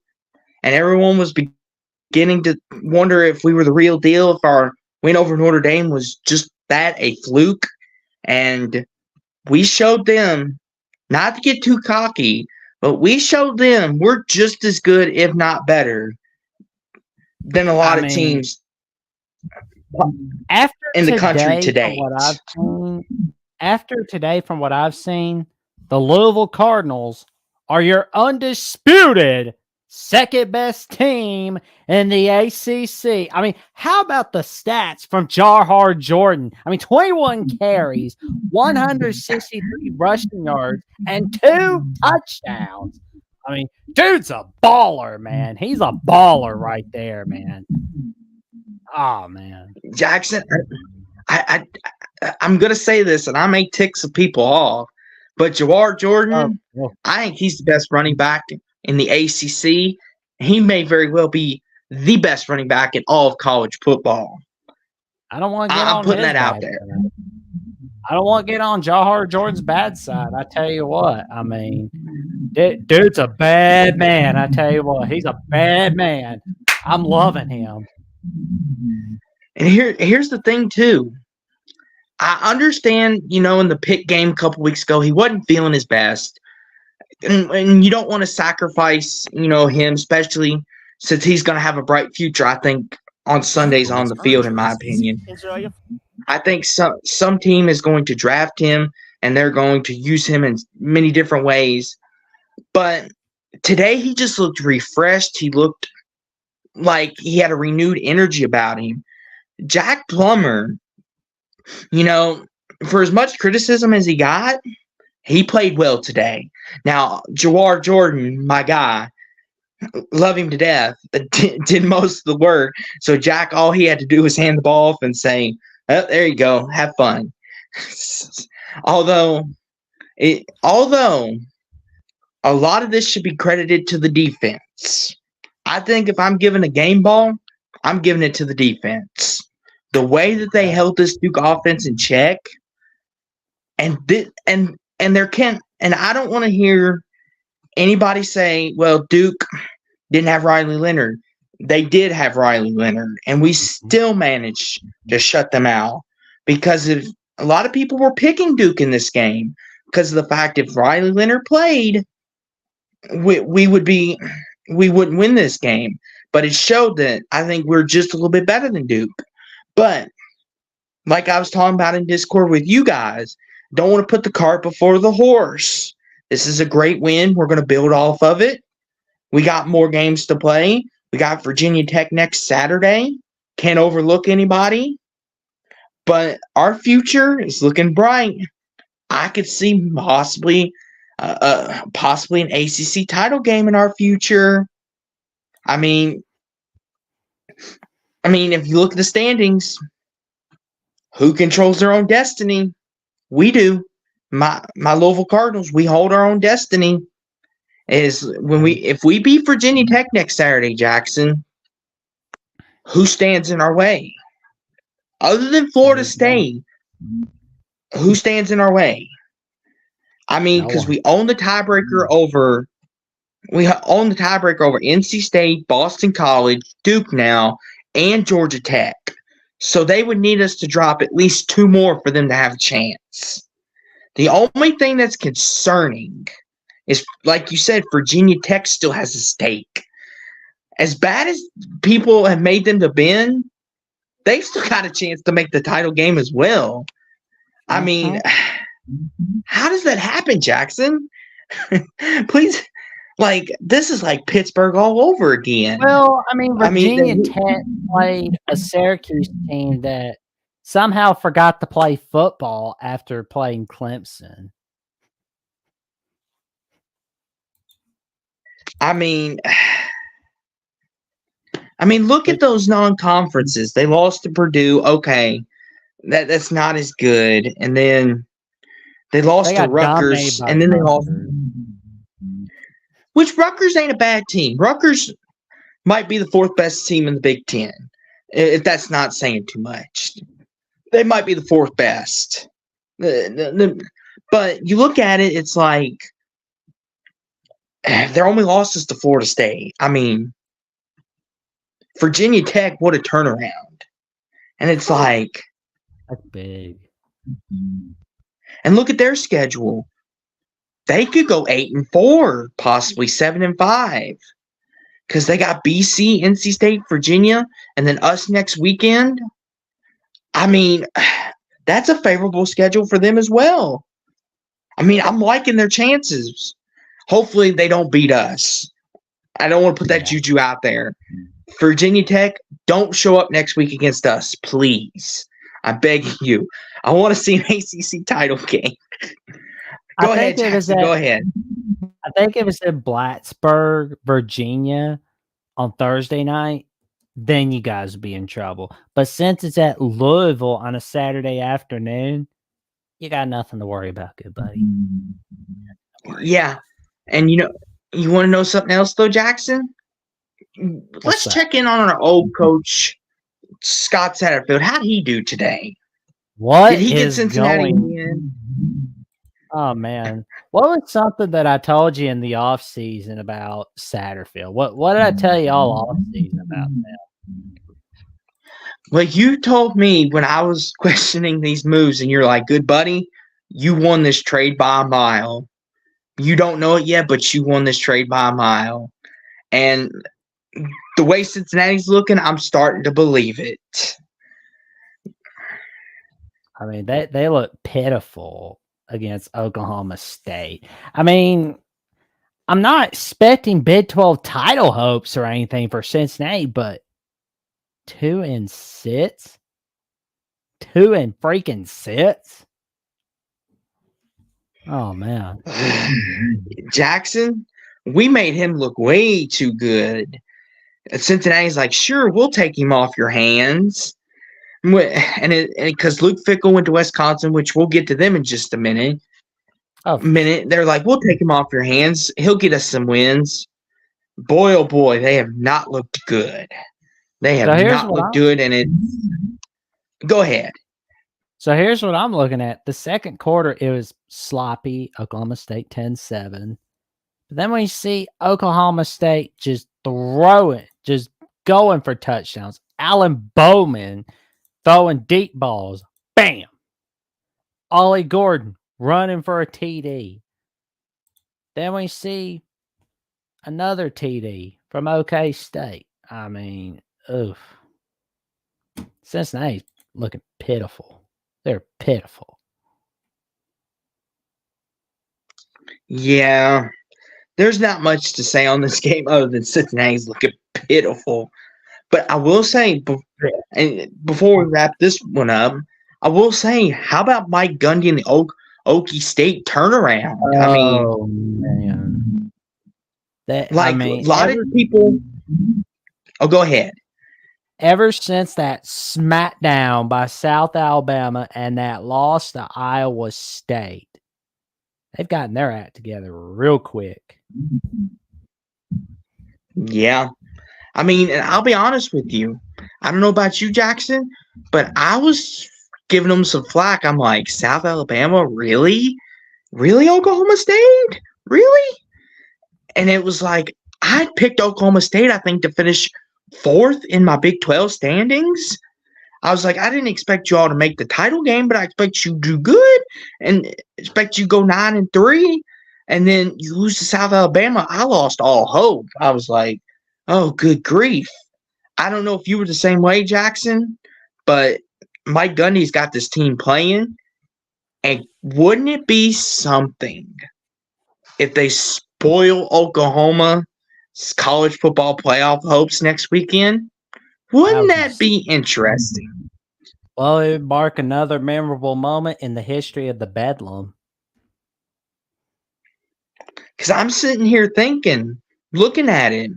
And everyone was beginning to wonder if we were the real deal, if our win over Notre Dame was just that, a fluke. And we showed them, not to get too cocky, but we showed them we're just as good, if not better, than a lot of teams in the country today. After today, from what I've seen, the Louisville Cardinals are your undisputed second best team in the ACC. I mean, how about the stats from Jahar Jordan? I mean, 21 carries, 163 rushing yards, and 2 touchdowns. I mean, dude's a baller, man. He's a baller right there, man. Oh, man. Jackson, I'm going to say this, and I may tick some people off, but Jahar Jordan, I think he's the best running back in the ACC. He may very well be the best running back in all of college football. I don't want to get I'm putting that out there. I don't want to get on Jahar Jordan's bad side. I tell you what. I mean, dude's a bad man. I tell you what, he's a bad man. I'm loving him. And here's the thing, too. I understand, in the Pitt game a couple weeks ago, he wasn't feeling his best. And you don't want to sacrifice, him, especially since he's going to have a bright future, I think, on Sundays on the field, in my opinion. I think some team is going to draft him, and they're going to use him in many different ways. But today he just looked refreshed. He looked like he had a renewed energy about him. Jack Plummer, for as much criticism as he got, he played well today. Now, Jahar Jordan, my guy, love him to death, did most of the work. So Jack, all he had to do was hand the ball off and say, oh, there you go, have fun. Although a lot of this should be credited to the defense. I think if I'm giving a game ball, I'm giving it to the defense. The way that they held this Duke offense in check, and there can't, and I don't want to hear anybody say, well, Duke didn't have Riley Leonard. They did have Riley Leonard, and we still managed to shut them out because of a lot of people were picking Duke in this game because of the fact if Riley Leonard played, we wouldn't win this game. But it showed that I think we're just a little bit better than Duke. But like I was talking about in Discord with you guys, don't want to put the cart before the horse. This is a great win. We're going to build off of it. We got more games to play. We got Virginia Tech next Saturday. Can't overlook anybody. But our future is looking bright. I could see possibly an ACC title game in our future. I mean, if you look at the standings, who controls their own destiny? We do. My Louisville Cardinals, we hold our own destiny. If we beat Virginia Tech next Saturday, Jackson, who stands in our way? Other than Florida State, who stands in our way? I mean, because we own the tiebreaker over NC State, Boston College, Duke now, and Georgia Tech. So they would need us to drop at least 2 more for them to have a chance. The only thing that's concerning is, like you said, Virginia Tech still has a stake. As bad as people have made them to bend, they've still got a chance to make the title game as well. I mean, how does that happen, Jackson? Please, this is like Pittsburgh all over again. Well, Virginia Tech played a Syracuse team that somehow forgot to play football after playing Clemson. Look at those non-conferences. They lost to Purdue. Okay, that's not as good. And then they lost to Rutgers, and then they lost. Which Rutgers ain't a bad team. Rutgers might be the 4th best team in the Big Ten, if that's not saying too much. They might be the 4th best. But you look at it, it's like their only losses to Florida State. Virginia Tech, what a turnaround. And it's like, that's big. And look at their schedule. They could go 8-4, possibly 7-5. Because they got BC, NC State, Virginia, and then us next weekend. That's a favorable schedule for them as well. I'm liking their chances. Hopefully they don't beat us. I don't want to put that juju out there. Virginia Tech, don't show up next week against us, please. I'm begging you. I want to see an ACC title game. Go ahead, Jackson. Go ahead. I think it was in Plattsburgh, Virginia on Thursday night. Then you guys would be in trouble. But since it's at Louisville on a Saturday afternoon, you got nothing to worry about, good buddy. Yeah. And you want to know something else, though, Jackson? Let's check in on our old coach, Scott Satterfield. How'd he do today? What did he get Cincinnati in? Oh, man. What was something that I told you in the offseason about Satterfield? What did I tell you all offseason about that? Well, you told me when I was questioning these moves, and you're like, good buddy, you won this trade by a mile. You don't know it yet, but you won this trade by a mile. And the way Cincinnati's looking, I'm starting to believe it. They look pitiful against Oklahoma State. I'm not expecting Big 12 title hopes or anything for Cincinnati, but 2-6? 2-6? Oh, man. Jackson, we made him look way too good. Cincinnati's like, sure, we'll take him off your hands. And because Luke Fickell went to Wisconsin, which we'll get to them in just a minute. They're like, we'll take him off your hands. He'll get us some wins. Boy, oh boy, they have not looked good. They have not looked good, and it. Go ahead. So here's what I'm looking at. The second quarter, it was sloppy. Oklahoma State 10-7. But then we see Oklahoma State just throwing, just going for touchdowns. Alan Bowman throwing deep balls. Bam. Ollie Gordon running for a TD. Then we see another TD from OK State. I mean, oof. Cincinnati's looking pitiful. They're pitiful. Yeah, there's not much to say on this game other than Cincinnati's looking pitiful. But I will say, and before we wrap this one up, I will say, how about Mike Gundy and the Okie State turnaround? I mean, man. a lot of people. Oh, go ahead. Ever since that smackdown by South Alabama and that loss to Iowa State, they've gotten their act together real quick. Yeah. I mean, and I'll be honest with you. I don't know about you, Jackson, but I was giving them some flack. I'm like, South Alabama, really? Really, Oklahoma State? Really? And it was like, I picked Oklahoma State, I think, to finish 4th in my Big 12 standings. I was like, I didn't expect you all to make the title game, but I expect you to do good and expect you to go 9-3. And then you lose to South Alabama. I lost all hope. I was like, oh, good grief. I don't know if you were the same way, Jackson, but Mike Gundy's got this team playing. And wouldn't it be something if they spoil Oklahoma's college football playoff hopes next weekend? Wouldn't that be interesting? Well, it would mark another memorable moment in the history of the Bedlam. Because I'm sitting here thinking, looking at it,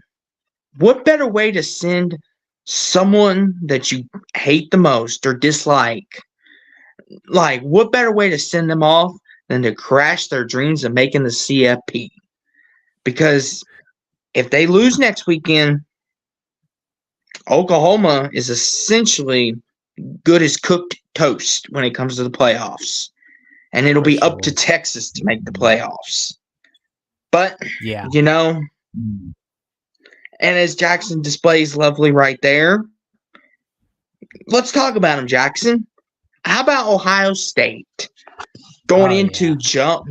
what better way to send someone that you hate the most or dislike? Like, what better way to send them off than to crash their dreams of making the CFP? Because if they lose next weekend, Oklahoma is essentially good as cooked toast when it comes to the playoffs. And it'll be up to Texas to make the playoffs. But, yeah, you know, and as Jackson displays lovely right there, let's talk about him, Jackson. How about Ohio State going into jump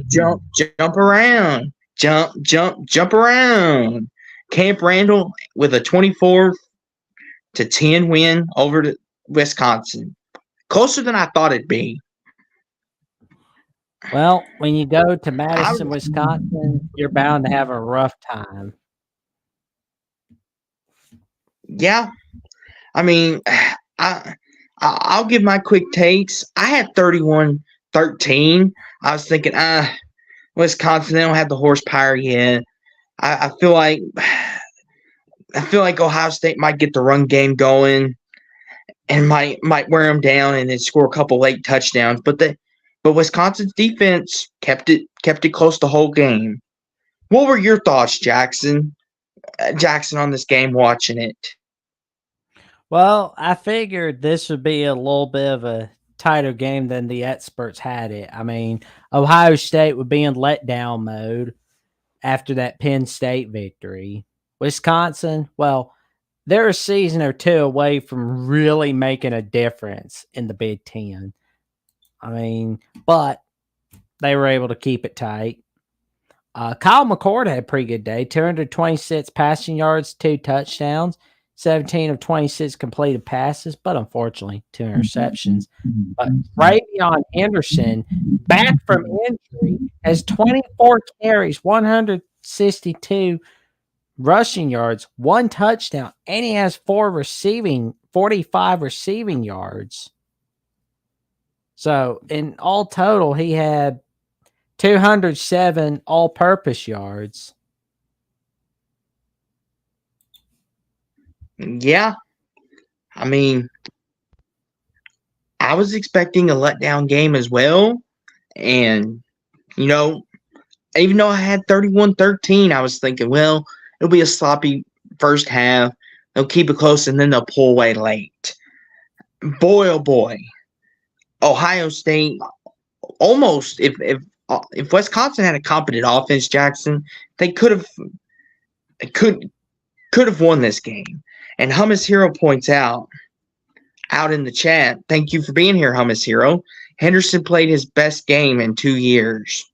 around, jump around? Camp Randall with a 24-10 win over to Wisconsin. Closer than I thought it'd be. Well, when you go to Madison, Wisconsin, you're bound to have a rough time. Yeah. I mean, I'll give my quick takes. I had 31-13. I was thinking, Wisconsin, they don't have the horsepower yet. I feel like Ohio State might get the run game going and might wear them down and then score a couple late touchdowns. But Wisconsin's defense kept it close the whole game. What were your thoughts, Jackson? On this game, watching it? Well, I figured this would be a little bit of a tighter game than the experts had it. I mean, Ohio State would be in letdown mode after that Penn State victory. Wisconsin, well, they're a season or two away from really making a difference in the Big Ten. I mean, but they were able to keep it tight. Kyle McCord had a pretty good day. 226 passing yards, 2 touchdowns, 17 of 26 completed passes, but unfortunately, 2 interceptions. But Ravion Henderson, back from injury, has 24 carries, 162 rushing yards, 1 touchdown, and he has 45 receiving yards. So in all total, he had 207 all-purpose yards. Yeah. I mean, I was expecting a letdown game as well. And, you know, even though I had 31-13, I was thinking, well, it'll be a sloppy first half. They'll keep it close, and then they'll pull away late. Boy, oh boy. Ohio State almost if Wisconsin had a competent offense, Jackson, they could have won this game. And Hummus Hero points out in the chat, thank you for being here, Hummus Hero. Henderson played his best game in 2 years,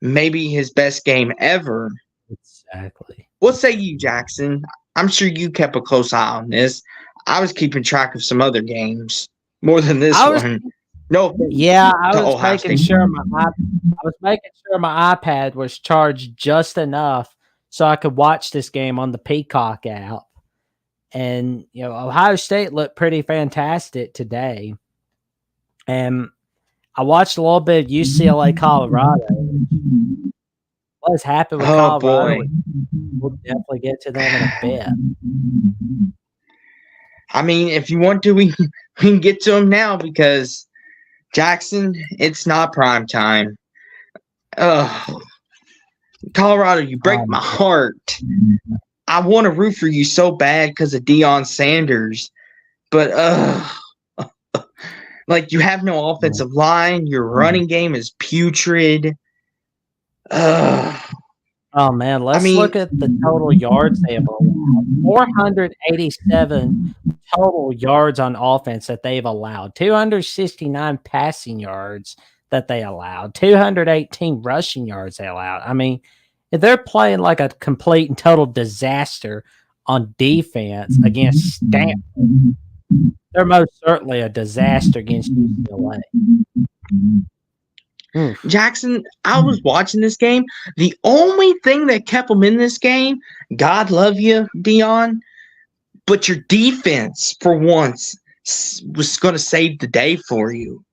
maybe his best game ever. Exactly. What say you, Jackson? I'm sure you kept a close eye on this. I was keeping track of some other games more than this one. No, yeah, I was Ohio making State. sure my iPad was charged just enough so I could watch this game on the Peacock app. And Ohio State looked pretty fantastic today. And I watched a little bit of UCLA, Colorado. I was happy with Colorado. Boy. We'll definitely get to them in a bit. I mean, if you want to, we can get to them now because Jackson, it's not prime time. Colorado, you break my heart. I want to root for you so bad because of Deion Sanders, but like you have no offensive line. Your running game is putrid. Oh man, let's look at the total yards they have allowed. 487 total yards on offense that they've allowed. 269 passing yards that they allowed. 218 rushing yards they allowed. I mean, if they're playing like a complete and total disaster on defense against Stanford, they're most certainly a disaster against UCLA. Jackson, I was watching this game. The only thing that kept them in this game, God love you, Deion, but your defense, for once, was going to save the day for you.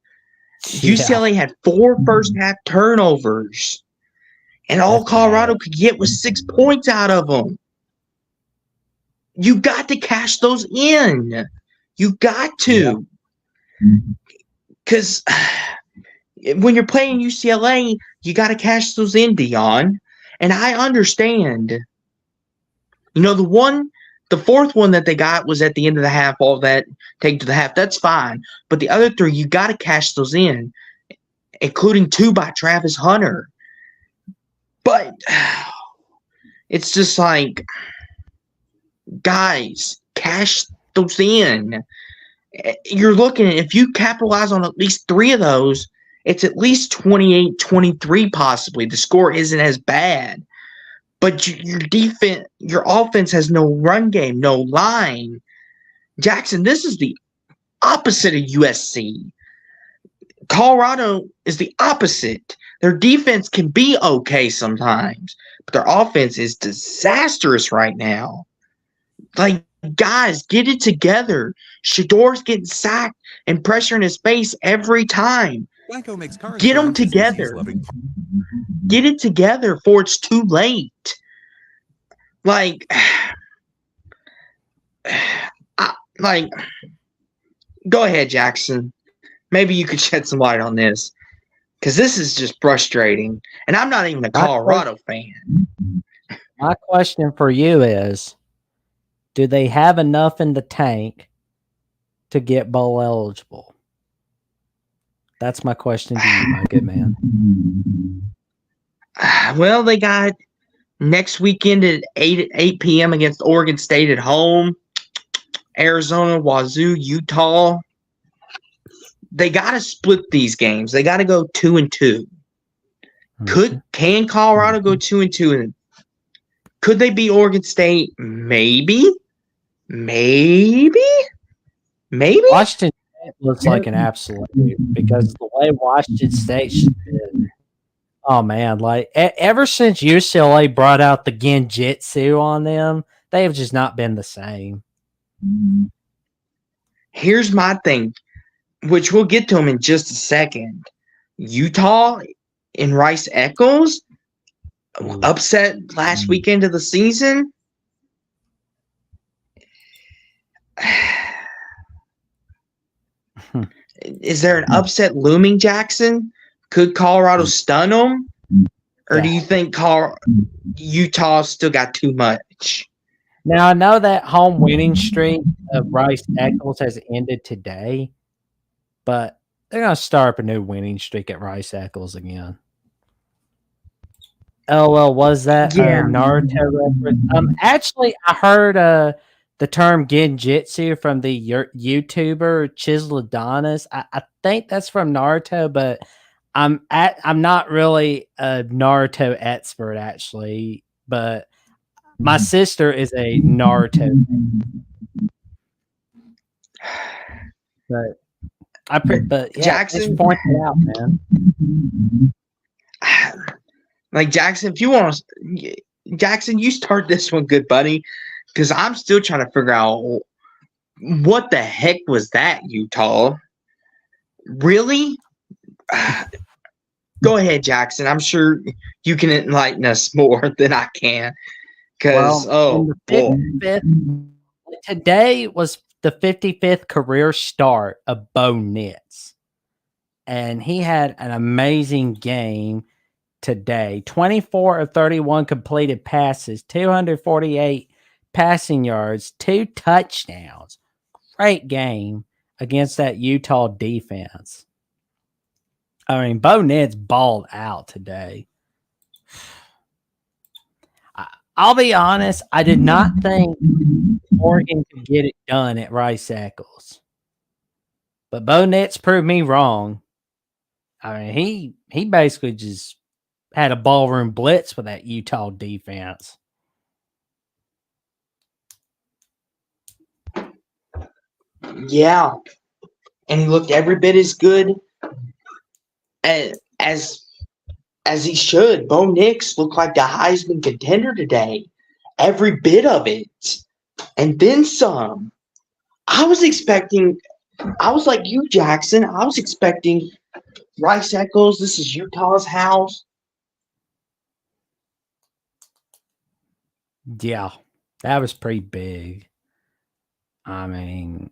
Yeah. UCLA had 4 first-half turnovers, and all Colorado could get was 6 points out of them. You got to cash those in. You got to. Because when you're playing UCLA, you got to cash those in, Deion. And I understand. The fourth one that they got was at the end of the half, all that take to the half. That's fine. But the other 3, you got to cash those in, including 2 by Travis Hunter. But it's just like, guys, cash those in. You're looking at, if you capitalize on at least 3 of those, it's at least 28-23 possibly. The score isn't as bad. But your defense, your offense has no run game, no line. Jackson, this is the opposite of USC. Colorado is the opposite. Their defense can be okay sometimes, but their offense is disastrous right now. Like, guys, get it together. Shador's getting sacked and pressuring his face every time. Get them together. Get it together before it's too late. Like, go ahead, Jackson. Maybe you could shed some light on this, because this is just frustrating. And I'm not even a Colorado fan. My question for you is, do they have enough in the tank to get bowl eligible? That's my question to you, my good man. Well, they got next weekend at 8 p.m. against Oregon State at home, Arizona, Wazoo, Utah. They got to split these games. They got to go 2-2. Can Colorado go 2-2? And could they beat Oregon State? Maybe. Washington State looks like an absolute, because the way Washington State's been, oh man, like ever since UCLA brought out the Genjutsu on them, they have just not been the same. Here's my thing, which we'll get to them in just a second. Utah and Rice Eccles upset last weekend of the season. Is there an upset looming, Jackson? Could Colorado stun them? Or do you think Utah still got too much? Now, I know that home winning streak of Rice Eccles has ended today, but They're gonna start up a new winning streak at Rice Eccles again. Oh well, was that Yeah. Naruto reference? Actually, I heard the term Genjutsu from the YouTuber Chislodonis. I think that's from Naruto, but I'm not really a Naruto expert actually, but my sister is a Naruto fan. But yeah, Jackson- just point it out, man. Like Jackson, if you want to, Jackson, you start this one, good buddy, because I'm still trying to figure out what the heck was that, Utah? Really? Go ahead, Jackson. I'm sure you can enlighten us more than I can. Because today was the 55th career start of Bo Nix, and he had an amazing game today. 24 of 31 completed passes, 248 passing yards, 2 touchdowns. Great game against that Utah defense. I mean, Bo Nix balled out today. I'll be honest, I did not think Oregon could get it done at Rice Eccles. But Bo Nix proved me wrong. I mean, he basically just had a ballroom blitz with that Utah defense. Yeah. And he looked every bit as good as he should. Bo Nix looked like the Heisman contender today. Every bit of it. And then some. I was like you, Jackson. I was expecting Rice Eccles. This is Utah's house. Yeah, that was pretty big. I mean,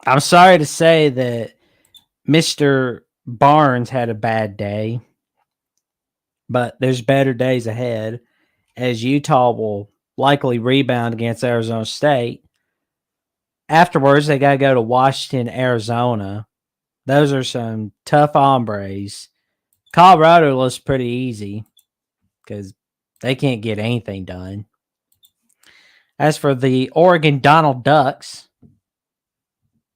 I'm sorry to say that Mr. Barnes had a bad day, but there's better days ahead as Utah will likely rebound against Arizona State. Afterwards, they got to go to Washington, Arizona. Those are some tough hombres. Colorado looks pretty easy because they can't get anything done. As for the Oregon Donald Ducks,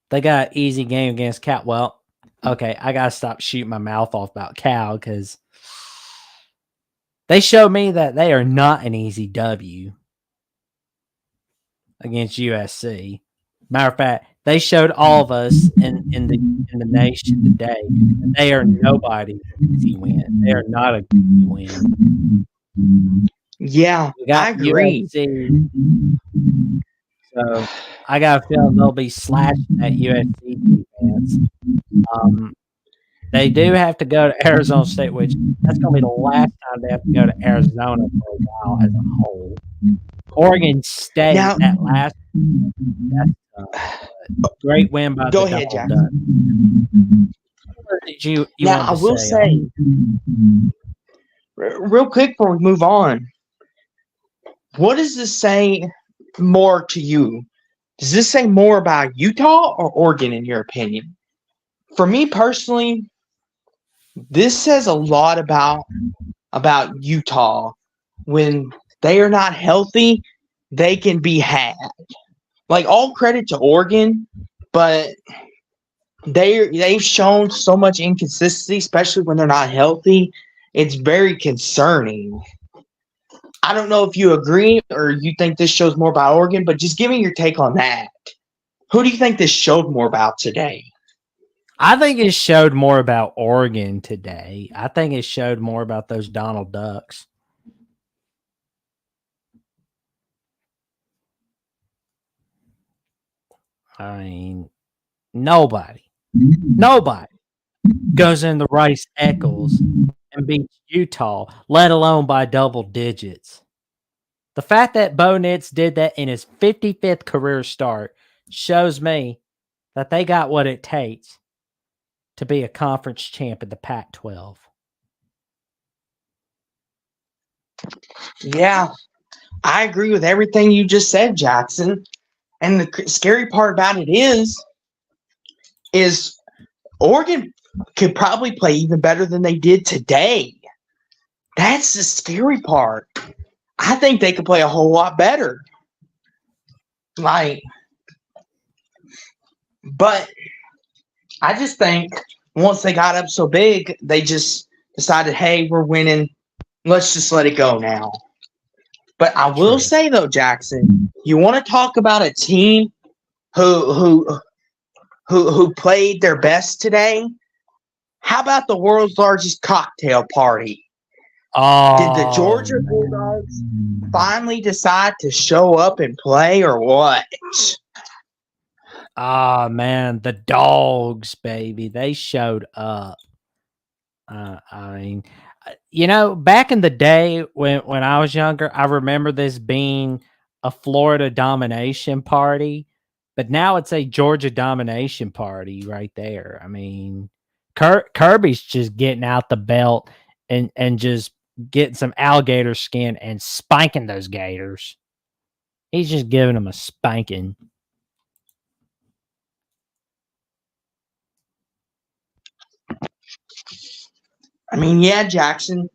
they got an easy game against Cal. Well, okay, I got to stop shooting my mouth off about Cal because they showed me that they are not an easy W against USC. Matter of fact, they showed all of us in the nation today that they are nobody's easy win. They are not a easy win. Yeah, I agree. USC, so I got a feeling they'll be slashing that USC defense. They do have to go to Arizona State, which that's going to be the last time they have to go to Arizona for a while as a whole. Oregon State, Now, that last great win by go the ahead, Double Jackson. Ducks. What did you Now, want I to will say, real quick before we move on, what does this say more to you? Does this say more about Utah or Oregon, in your opinion? For me personally, this says a lot about Utah. When they are not healthy, they can be had. Like, all credit to Oregon, but they've shown so much inconsistency, especially when they're not healthy. It's very concerning. I don't know if you agree or you think this shows more about Oregon, but just give me your take on that. Who do you think this showed more about today? I think it showed more about Oregon today. I think it showed more about those Donald Ducks. I mean, nobody goes in the Rice Eccles and beats Utah, let alone by double digits. The fact that Bo Nix did that in his 55th career start shows me that they got what it takes to be a conference champ in the Pac-12. Yeah, I agree with everything you just said, Jackson. And the scary part about it is Oregon could probably play even better than they did today. That's the scary part. I think they could play a whole lot better. But I just think once they got up so big, they just decided, hey, we're winning. Let's just let it go now. But I will say though, Jackson, you want to talk about a team who played their best today? How about the world's largest cocktail party? Oh, Did the Georgia Bulldogs finally decide to show up and play, or what? ah, man, the dogs, baby, they showed up. I mean, back in the day when I was younger, I remember this being a Florida domination party, but now it's a Georgia domination party right there. I mean, Kirby's just getting out the belt and just getting some alligator skin and spanking those gators. He's just giving them a spanking. I mean, yeah, Jackson,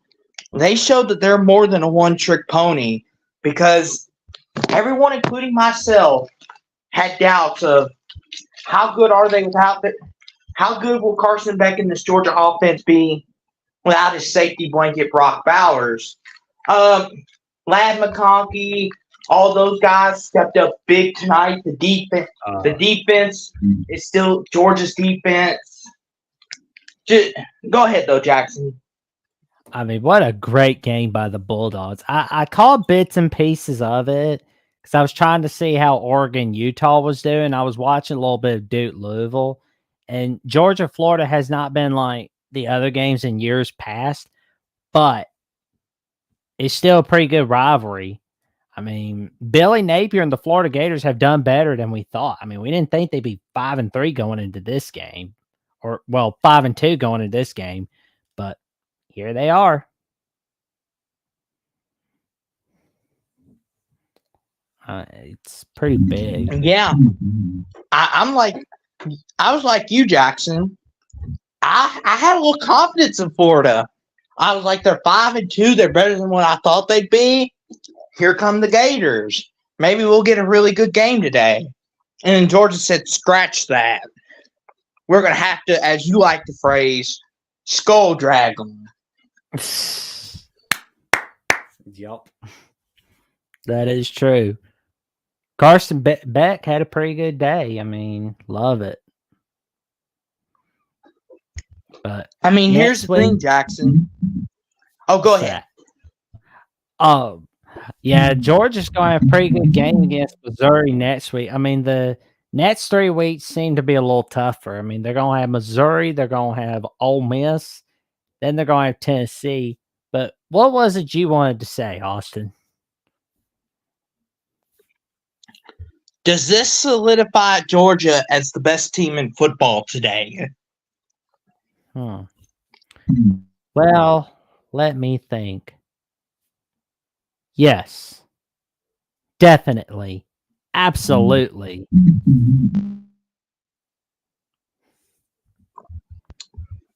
they showed that they're more than a one-trick pony because everyone, including myself, had doubts of how good are they without it. How good will Carson Beck and this Georgia offense be without his safety blanket, Brock Bowers? Lad McConkey, all those guys stepped up big tonight. The defense is still Georgia's defense. Just, go ahead, though, Jackson. I mean, what a great game by the Bulldogs. I caught bits and pieces of it because I was trying to see how Oregon, Utah was doing. I was watching a little bit of Duke, Louisville. And Georgia, Florida has not been like the other games in years past, but it's still a pretty good rivalry. I mean, Billy Napier and the Florida Gators have done better than we thought. I mean, we didn't think they'd be 5-3 going into this game. Or, well, 5-2 going into this game, but here they are. It's pretty big. Yeah, I was like you, Jackson. I had a little confidence in Florida. I was like, they're 5-2. They're better than what I thought they'd be. Here come the Gators. Maybe we'll get a really good game today. And then Georgia said, scratch that. We're going to have to, as you like the phrase, skull drag them. Yup. That is true. Carson Beck had a pretty good day. I mean, love it. But I mean, here's the thing, Jackson. Oh, go ahead. Oh, yeah, Georgia's going to have a pretty good game against Missouri next week. I mean, the next 3 weeks seem to be a little tougher. I mean, they're going to have Missouri, they're going to have Ole Miss, then they're going to have Tennessee. But what was it you wanted to say, Austin? Does this solidify Georgia as the best team in football today? Well, let me think. Yes. Definitely. Absolutely.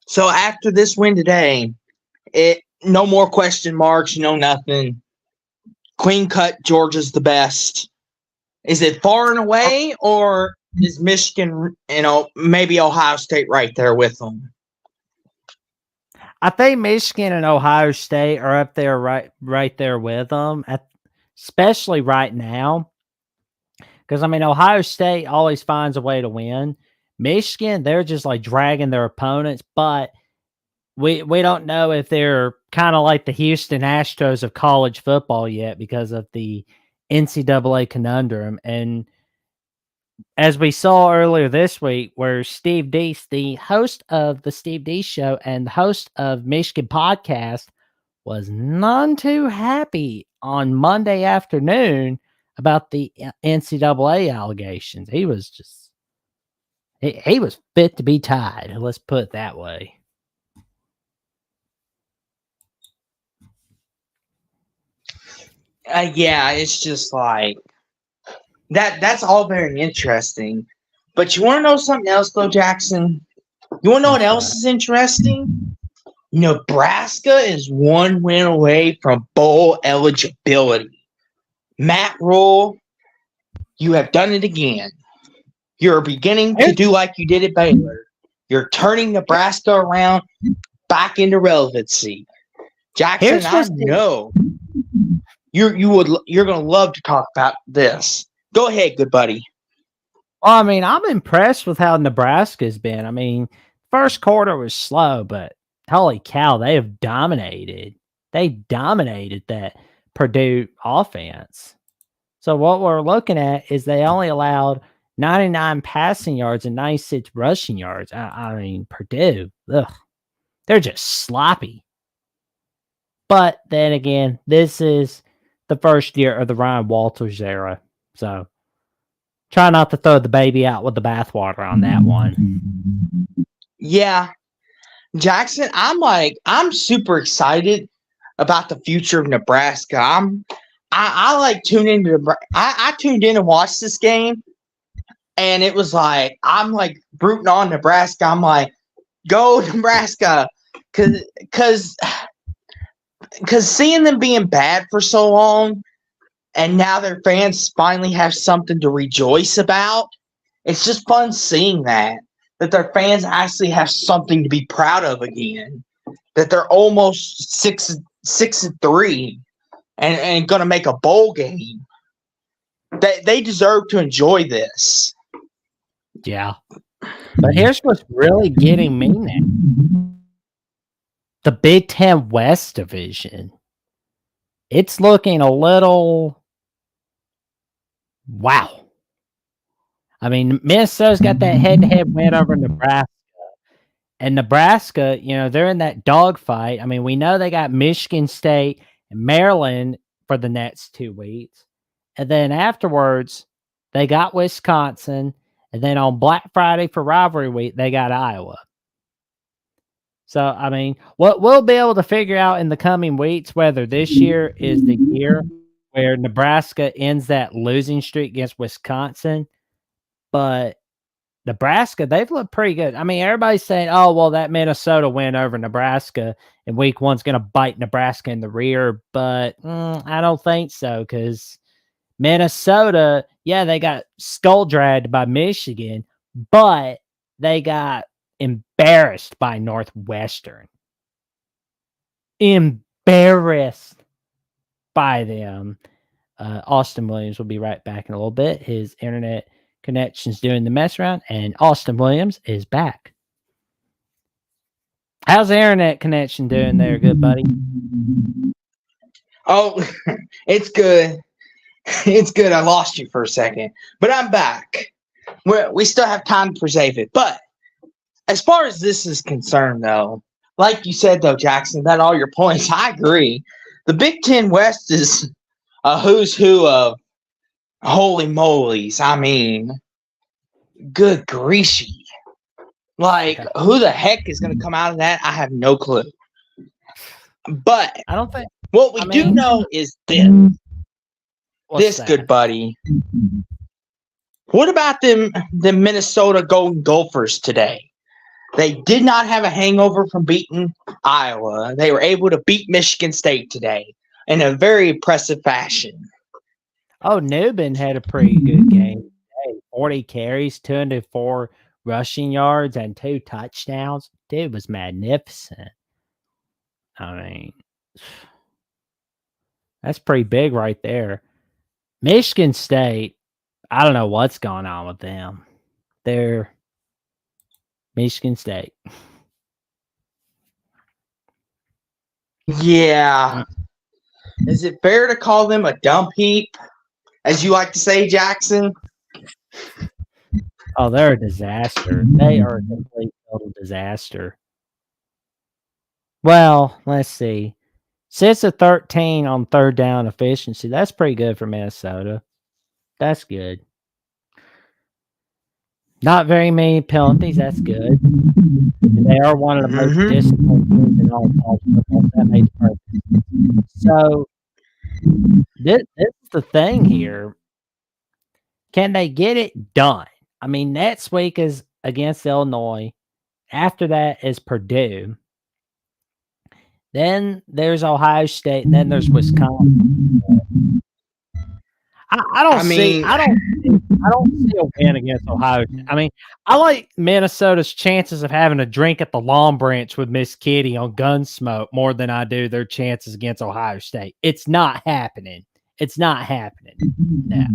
So after this win today, no more question marks, no nothing. Clean cut, Georgia's the best. Is it far and away, or is Michigan, maybe Ohio State right there with them? I think Michigan and Ohio State are up there right there with them, especially right now. Because, I mean, Ohio State always finds a way to win. Michigan, they're just like dragging their opponents, but we don't know if they're kind of like the Houston Astros of college football yet because of the NCAA conundrum. And as we saw earlier this week, where Steve Deese, the host of the Steve Deese Show and the host of Michigan Podcast, was none too happy on Monday afternoon about the NCAA allegations. He was just he was fit to be tied. Let's put it that way. Yeah, it's just like that's all very interesting. But you want to know something else, though, Jackson? You want to know what What's else that? is interesting? Nebraska is 1 win away from bowl eligibility. Matt Rule, you have done it again. You're beginning to do like you did at Baylor. You're turning Nebraska around back into relevancy. Jackson, Here's I what's know you're gonna love to talk about this. Go ahead, good buddy. Well, I mean, I'm impressed with how Nebraska's been. I mean, first quarter was slow, but holy cow, they have dominated. They dominated that Purdue offense. So what we're looking at is they only allowed 99 passing yards and 96 rushing yards. I mean, Purdue, ugh, they're just sloppy. But then again, this is the first year of the Ryan Walters era. So try not to throw the baby out with the bathwater on that one. Yeah, Jackson, I'm super excited about the future of Nebraska. I like tuned into I tuned in and watched this game, and it was like I'm like rooting on Nebraska. I'm like, go Nebraska, because seeing them being bad for so long, and now their fans finally have something to rejoice about. It's just fun seeing that their fans actually have something to be proud of again. That they're almost 6-3 and going to make a bowl game. They deserve to enjoy this. Yeah. But here's what's really getting me now. The Big Ten West division. It's looking a little wow. I mean, Minnesota's got that head-to-head win over Nebraska. And Nebraska, they're in that dogfight. I mean, we know they got Michigan State and Maryland for the next 2 weeks. And then afterwards, they got Wisconsin. And then on Black Friday for rivalry week, they got Iowa. So, I mean, what we'll be able to figure out in the coming weeks, whether this year is the year where Nebraska ends that losing streak against Wisconsin. But Nebraska, they've looked pretty good. I mean, everybody's saying, oh, well, that Minnesota win over Nebraska in week 1's going to bite Nebraska in the rear. But I don't think so, because Minnesota, yeah, they got skull dragged by Michigan, but they got embarrassed by Northwestern. Embarrassed by them. Austin Williams will be right back in a little bit. His internet connection's doing the mess around, and Austin Williams is back. How's the internet connection doing there, good buddy? Oh, it's good. It's good. I lost you for a second, but I'm back. We still have time to save it. But as far as this is concerned, though, like you said, though, Jackson, that all your points, I agree. The Big Ten West is a who's who of holy molies. I mean, good greasy. Like, who the heck is going to come out of that? I have no clue. But I don't think what we do know is this. This, good buddy. What about the Minnesota Golden Gophers today? They did not have a hangover from beating Iowa. They were able to beat Michigan State today in a very impressive fashion. Oh, Newbin had a pretty good game. 40 carries, 204 rushing yards, and 2 touchdowns. Dude was magnificent. I mean, that's pretty big right there. Michigan State, I don't know what's going on with them. They're Michigan State. Yeah. Is it fair to call them a dump heap, as you like to say, Jackson? Oh, they're a disaster. They are a complete total disaster. Well, let's see. 6 of 13 on third down efficiency. That's pretty good for Minnesota. That's good. Not very many penalties. That's good. They are one of the most disciplined teams in all of college football. That makes perfect. So this is the thing here. Can they get it done? I mean, next week is against Illinois, After that is Purdue. Then there's Ohio State, and then there's Wisconsin. I don't see a win against Ohio. I mean, I like Minnesota's chances of having a drink at the Long Branch with Miss Kitty on Gunsmoke more than I do their chances against Ohio State. It's not happening. It's not happening now.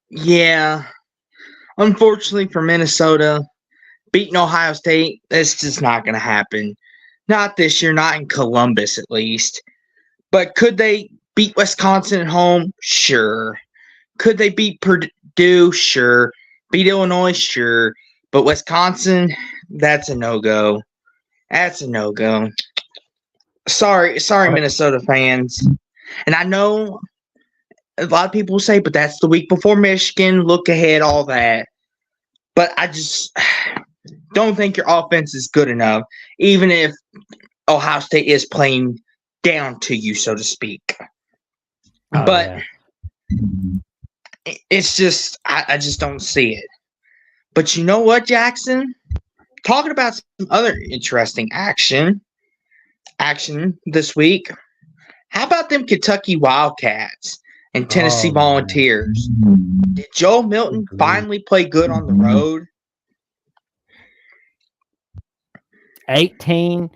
Yeah. Unfortunately for Minnesota, beating Ohio State, that's just not going to happen. Not this year, not in Columbus at least. But could they beat Wisconsin at home? Sure. Could they beat Purdue? Sure. Beat Illinois? Sure. But Wisconsin, that's a no-go. That's a no-go. Sorry, Minnesota fans. And I know a lot of people say, but that's the week before Michigan, look ahead, all that. But I just don't think your offense is good enough, even if Ohio State is playing down to you, so to speak. But it's just, I just don't see it. But you know what, Jackson? Talking about some other interesting action this week. How about them Kentucky Wildcats and Tennessee Volunteers? Did Joe Milton finally play good on the road? 18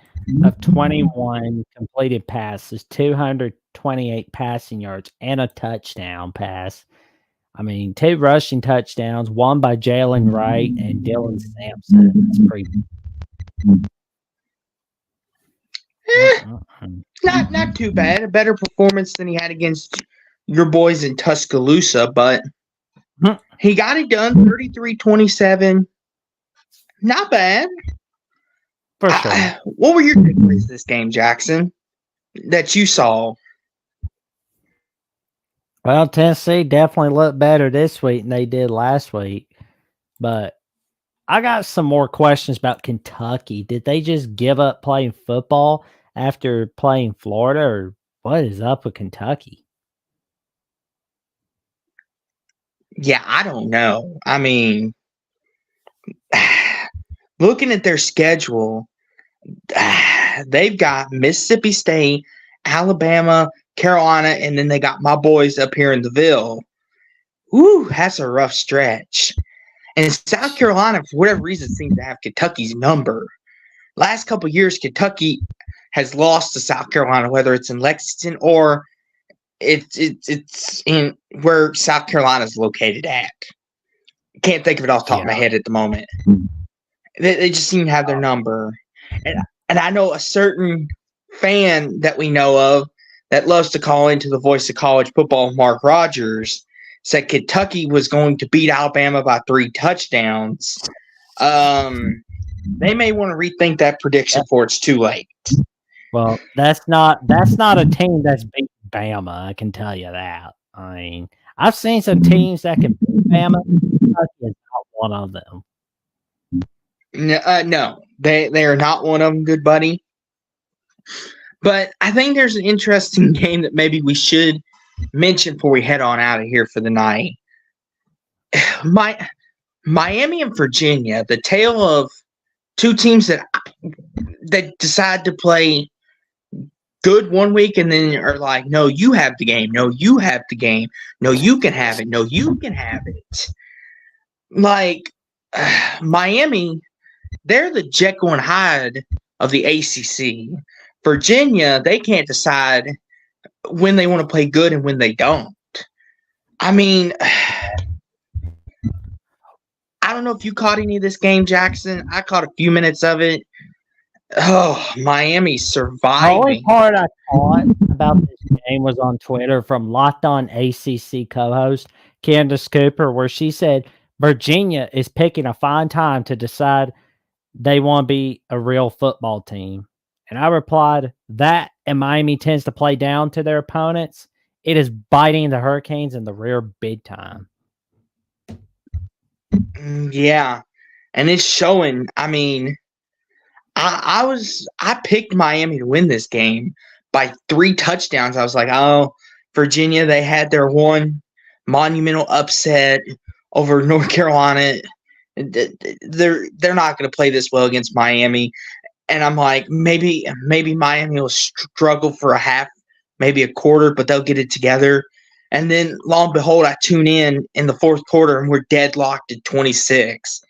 of 21 completed passes, 228 passing yards, and a touchdown pass. I mean, 2 rushing touchdowns, one by Jalen Wright and Dylan Sampson. That's pretty. Not too bad. A better performance than he had against your boys in Tuscaloosa, but he got it done, 33-27. Not bad. For sure. What were your takeaways this game, Jackson, that you saw? Well, Tennessee definitely looked better this week than they did last week. But I got some more questions about Kentucky. Did they just give up playing football after playing Florida, or what is up with Kentucky? Yeah, I don't know. I mean, looking at their schedule, they've got Mississippi State, Alabama, Carolina, and then they got my boys up here in the Ville. Ooh, that's a rough stretch. And South Carolina, for whatever reason, seems to have Kentucky's number. Last couple of years, Kentucky has lost to South Carolina, whether it's in Lexington or it's in where South Carolina is located at. Can't think of it off the top of my head at the moment. They just seem to have their number. And I know a certain fan that we know of that loves to call into the voice of college football, Mark Rogers, said Kentucky was going to beat Alabama by 3 touchdowns. They may want to rethink that prediction before it's too late. Well, that's not a team that's beat Bama, I can tell you that. I mean, I've seen some teams that can beat Bama. Kentucky is not one of them. No, they are not one of them, good buddy. But I think there's an interesting game that maybe we should mention before we head on out of here for the night. Miami and Virginia, the tale of 2 teams that decide to play good one week and then are like, no, you have the game. No, you have the game. No, you can have it. No, you can have it. Like, Miami, they're the Jekyll and Hyde of the ACC. Virginia, they can't decide when they want to play good and when they don't. I mean, I don't know if you caught any of this game, Jackson. I caught a few minutes of it. Oh, Miami surviving. The only part I caught about this game was on Twitter from Locked On ACC co-host Candace Cooper, where she said Virginia is picking a fine time to decide they want to be a real football team. And I replied, that and Miami tends to play down to their opponents. It is biting the Hurricanes in the rear big time. Yeah, and it's showing. I mean, I picked Miami to win this game by 3 touchdowns. I was like, oh, Virginia, they had their one monumental upset over North Carolina They're not going to play this well against Miami. And I'm like, maybe Miami will struggle for a half, maybe a quarter, but they'll get it together. And then, lo and behold, I tune in the fourth quarter, and we're deadlocked at 26.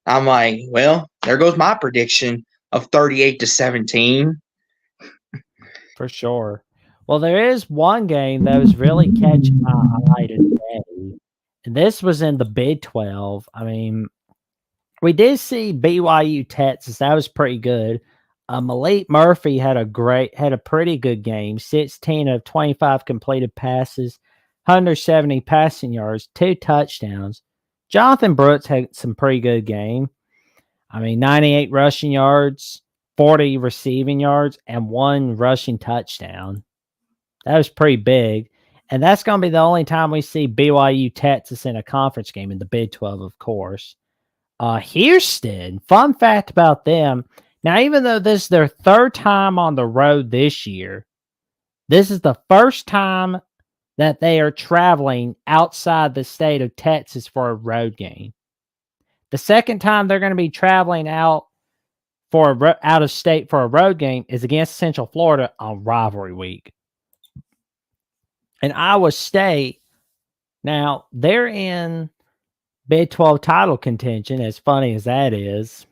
I'm like, well, there goes my prediction of 38-17. For sure. Well, there is one game that was really catching my eye today, and this was in the Big 12. I mean, we did see BYU Texas. That was pretty good. Malik Murphy had a pretty good game. 16 of 25 completed passes, 170 passing yards, 2 touchdowns. Jonathan Brooks had some pretty good game. I mean, 98 rushing yards, 40 receiving yards, and 1 rushing touchdown. That was pretty big. And that's going to be the only time we see BYU Texas in a conference game in the Big 12, of course. Houston, fun fact about them. Now, even though this is their 3rd time on the road this year, this is the first time that they are traveling outside the state of Texas for a road game. The second time they're going to be traveling out of state for a road game is against Central Florida on rivalry week. And Iowa State, now they're in Big 12 title contention, as funny as that is.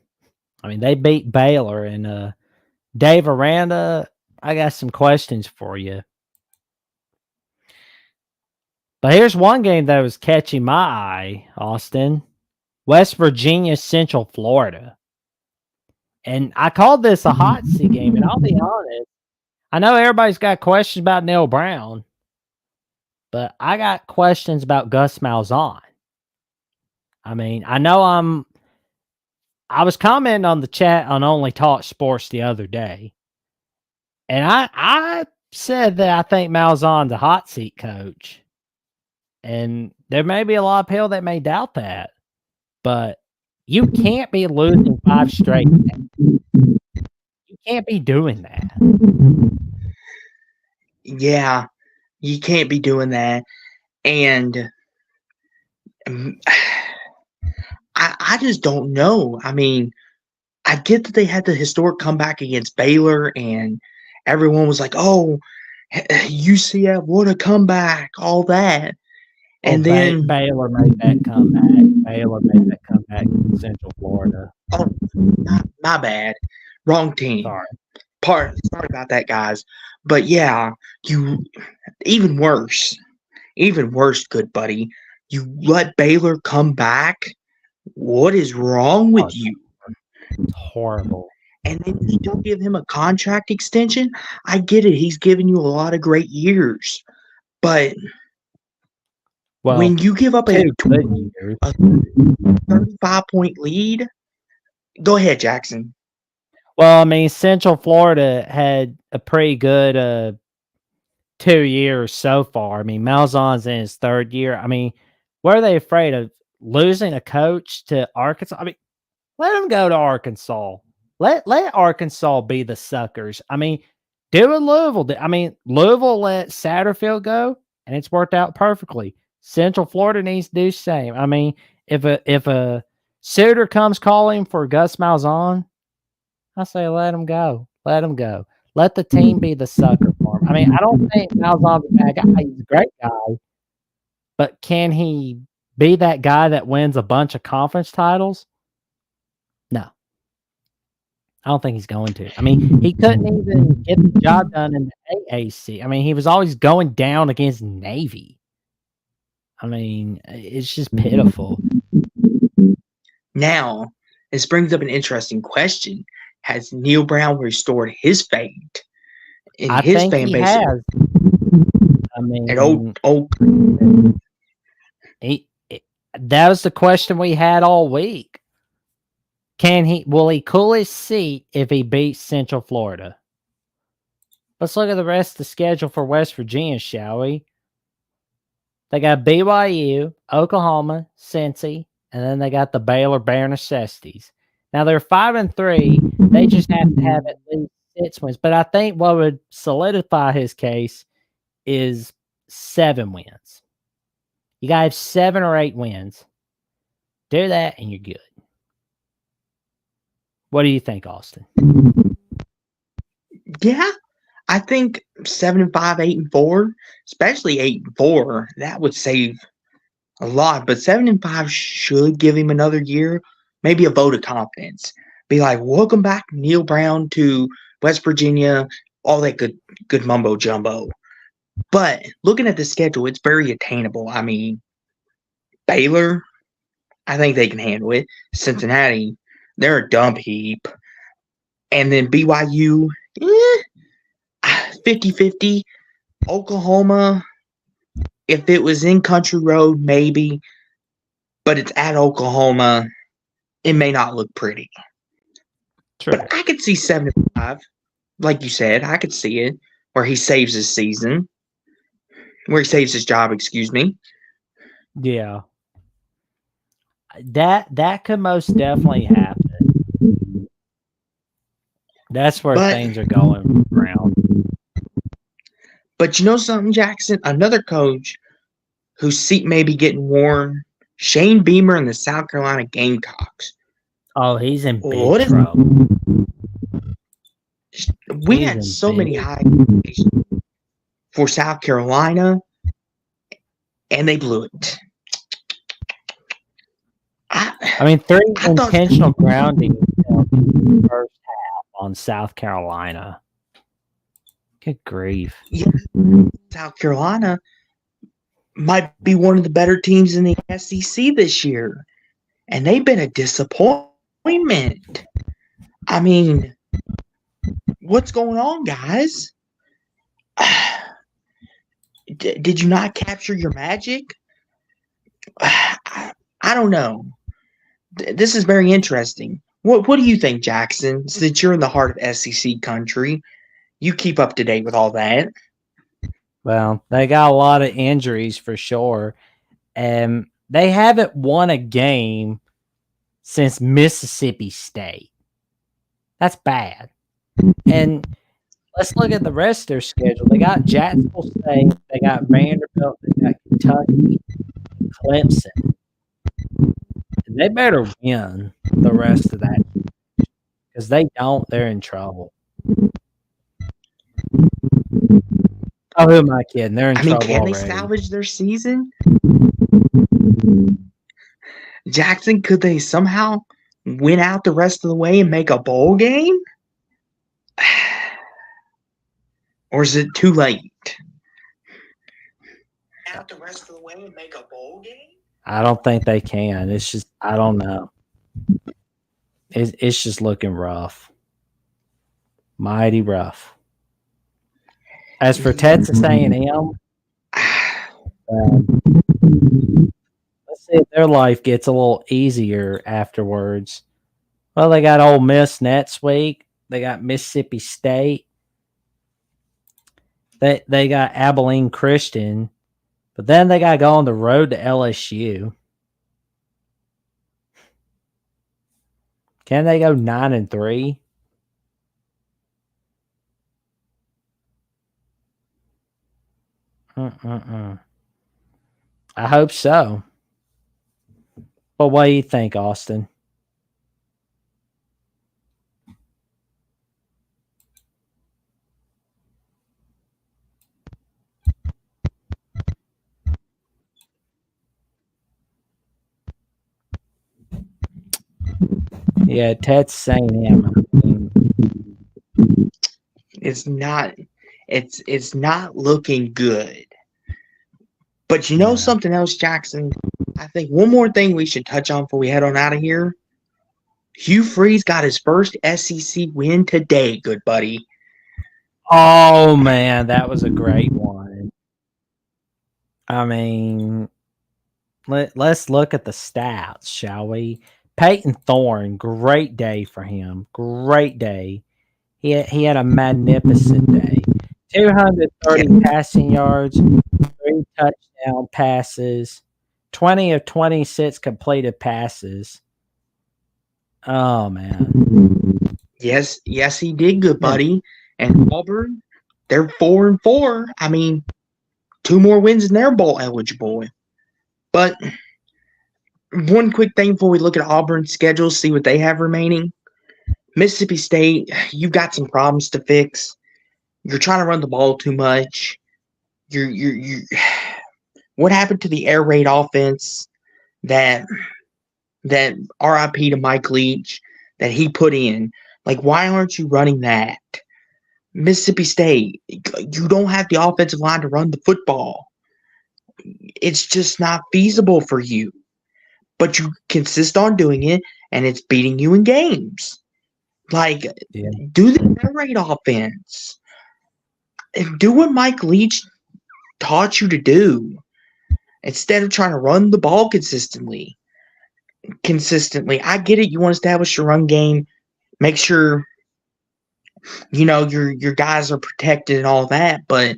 I mean, they beat Baylor, and Dave Aranda, I got some questions for you. But here's one game that was catching my eye, Austin. West Virginia, Central Florida. And I called this a hot seat game, and I'll be honest, I know everybody's got questions about Neil Brown, but I got questions about Gus Malzahn. I mean, I was commenting on the chat on Only Talk Sports the other day, and I said that I think Malzahn's a hot seat coach. And there may be a lot of people that may doubt that, but you can't be losing 5 straight. You can't be doing that. Yeah, you can't be doing that. And I just don't know. I mean, I get that they had the historic comeback against Baylor, and everyone was like, oh, UCF, what a comeback, all that. And then Baylor made that comeback. Baylor made that comeback in Central Florida. Oh, my bad. Wrong team. Sorry about that, guys. But yeah, even worse, good buddy. You let Baylor come back. What is wrong with you? It's horrible. And then you don't give him a contract extension. I get it. He's given you a lot of great years. But when you give up a 35-point lead, go ahead, Jackson. Well, I mean, Central Florida had a pretty good 2 years so far. I mean, Malzahn's in his 3rd year. I mean, were they afraid of losing a coach to Arkansas? I mean, let them go to Arkansas. Let Arkansas be the suckers. I mean, do what Louisville did. I mean, Louisville let Satterfield go, and it's worked out perfectly. Central Florida needs to do the same. I mean, if a suitor comes calling for Gus Malzahn, I say let him go. Let him go. Let the team be the sucker for him. I mean, I don't think Malzahn's a bad guy. He's a great guy. But can he be that guy that wins a bunch of conference titles? No. I don't think he's going to. I mean, he couldn't even get the job done in the AAC. I mean, he was always going down against Navy. I mean, it's just pitiful. Now, this brings up an interesting question. Has Neil Brown restored his fate in his fan base? Has. I mean, and that was the question we had all week. Will he cool his seat if he beats Central Florida? Let's look at the rest of the schedule for West Virginia, shall we? They got BYU, Oklahoma, Cincy, and then they got the Baylor Bare Necessities. Now they're 5-3. They just have to have at least 6 wins. But I think what would solidify his case is 7 wins. You got to have 7 or 8 wins. Do that, and you're good. What do you think, Austin? Yeah, I think 7-5, 8-4, especially 8-4, that would save a lot. But 7-5 should give him another year, maybe a vote of confidence. Be like, welcome back, Neil Brown, to West Virginia, all that good mumbo jumbo. But looking at the schedule, it's very attainable. I mean, Baylor, I think they can handle it. Cincinnati, they're a dump heap. And then BYU, 50-50. Oklahoma, if it was in Country Road, maybe. But it's at Oklahoma. It may not look pretty. True. But I could see 7-5. Like you said, I could see it. Where he saves his season. Where he saves his job, excuse me. Yeah. That could most definitely happen. That's where things are going around. But you know something, Jackson? Another coach whose seat may be getting warm, Shane Beamer and the South Carolina Gamecocks. Oh, he's in big trouble. We had so many high expectations for South Carolina, and they blew it. I mean, 3 intentional grounding in the first half on South Carolina. Good grief. Yeah, South Carolina might be one of the better teams in the SEC this year, and they've been a disappointment. I mean, what's going on, guys? Did you not capture your magic? I don't know. This is very interesting. What do you think, Jackson? Since you're in the heart of SEC country, you keep up to date with all that. Well, they got a lot of injuries for sure. And they haven't won a game since Mississippi State. That's bad. And let's look at the rest of their schedule. They got Jacksonville State, they got Vanderbilt, they got Kentucky, Clemson. And they better win the rest of that. Because they don't, they're in trouble. Oh, who am I kidding? They're in trouble can already. they salvage their season? Jackson, could they somehow win out the rest of the way and make a bowl game? Or is it too late? Out the rest of the way and make a bowl game? I don't think they can. It's just, I don't know. It's just looking rough. Mighty rough. As for Texas A&M, let's see if their life gets a little easier afterwards. Well, they got Ole Miss next week. They got Mississippi State. They got Abilene Christian. But then they got to go on the road to LSU. Can they go 9-3? I hope so. But what do you think, Austin? Yeah, Texas A&M. It's not looking good. But you know something else, Jackson? I think one more thing we should touch on before we head on out of here. Hugh Freeze got his first SEC win today, good buddy. Oh, man, that was a great one. I mean, let's look at the stats, shall we? Peyton Thorne, great day for him. Great day. He had a magnificent day. 230 passing yards, 3 touchdown passes, 20 of 26 completed passes. Oh, man. Yes, he did, good buddy. And Auburn, they're 4-4. I mean, 2 more wins and they're bowl eligible. But one quick thing before we look at Auburn's schedule, see what they have remaining. Mississippi State, you've got some problems to fix. You're trying to run the ball too much. You're what happened to the air raid offense that RIP to Mike Leach that he put in? Like, why aren't you running that? Mississippi State, you don't have the offensive line to run the football. It's just not feasible for you. But you consist on doing it, and it's beating you in games. Like, do the air raid offense. Do what Mike Leach taught you to do instead of trying to run the ball consistently. I get it. You want to establish your run game, make sure your guys are protected and all that, but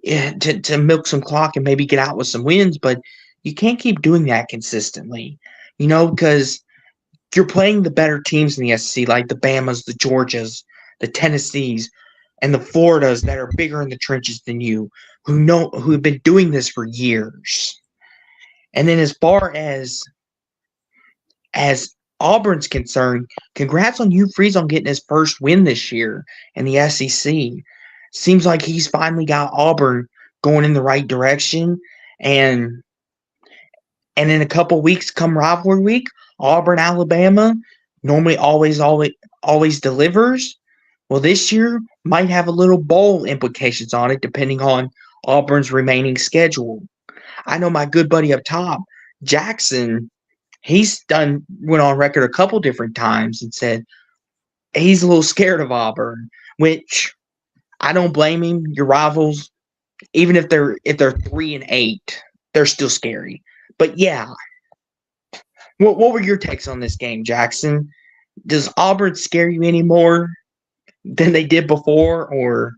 to milk some clock and maybe get out with some wins. But you can't keep doing that consistently, because you're playing the better teams in the SEC, like the Bamas, the Georgias, the Tennessees, and the Floridas that are bigger in the trenches than you, who have been doing this for years. And then as far as Auburn's concerned, congrats on Hugh Freeze on getting his first win this year in the SEC. Seems like he's finally got Auburn going in the right direction. And in a couple weeks, come rivalry week, Auburn, Alabama, normally always delivers. Well, this year might have a little bowl implications on it, depending on Auburn's remaining schedule. I know my good buddy up top, Jackson, went on record a couple different times and said he's a little scared of Auburn, which I don't blame him. Your rivals, even if they're 3-8, they're still scary. But yeah, what were your takes on this game, Jackson? Does Auburn scare you any more than they did before, or?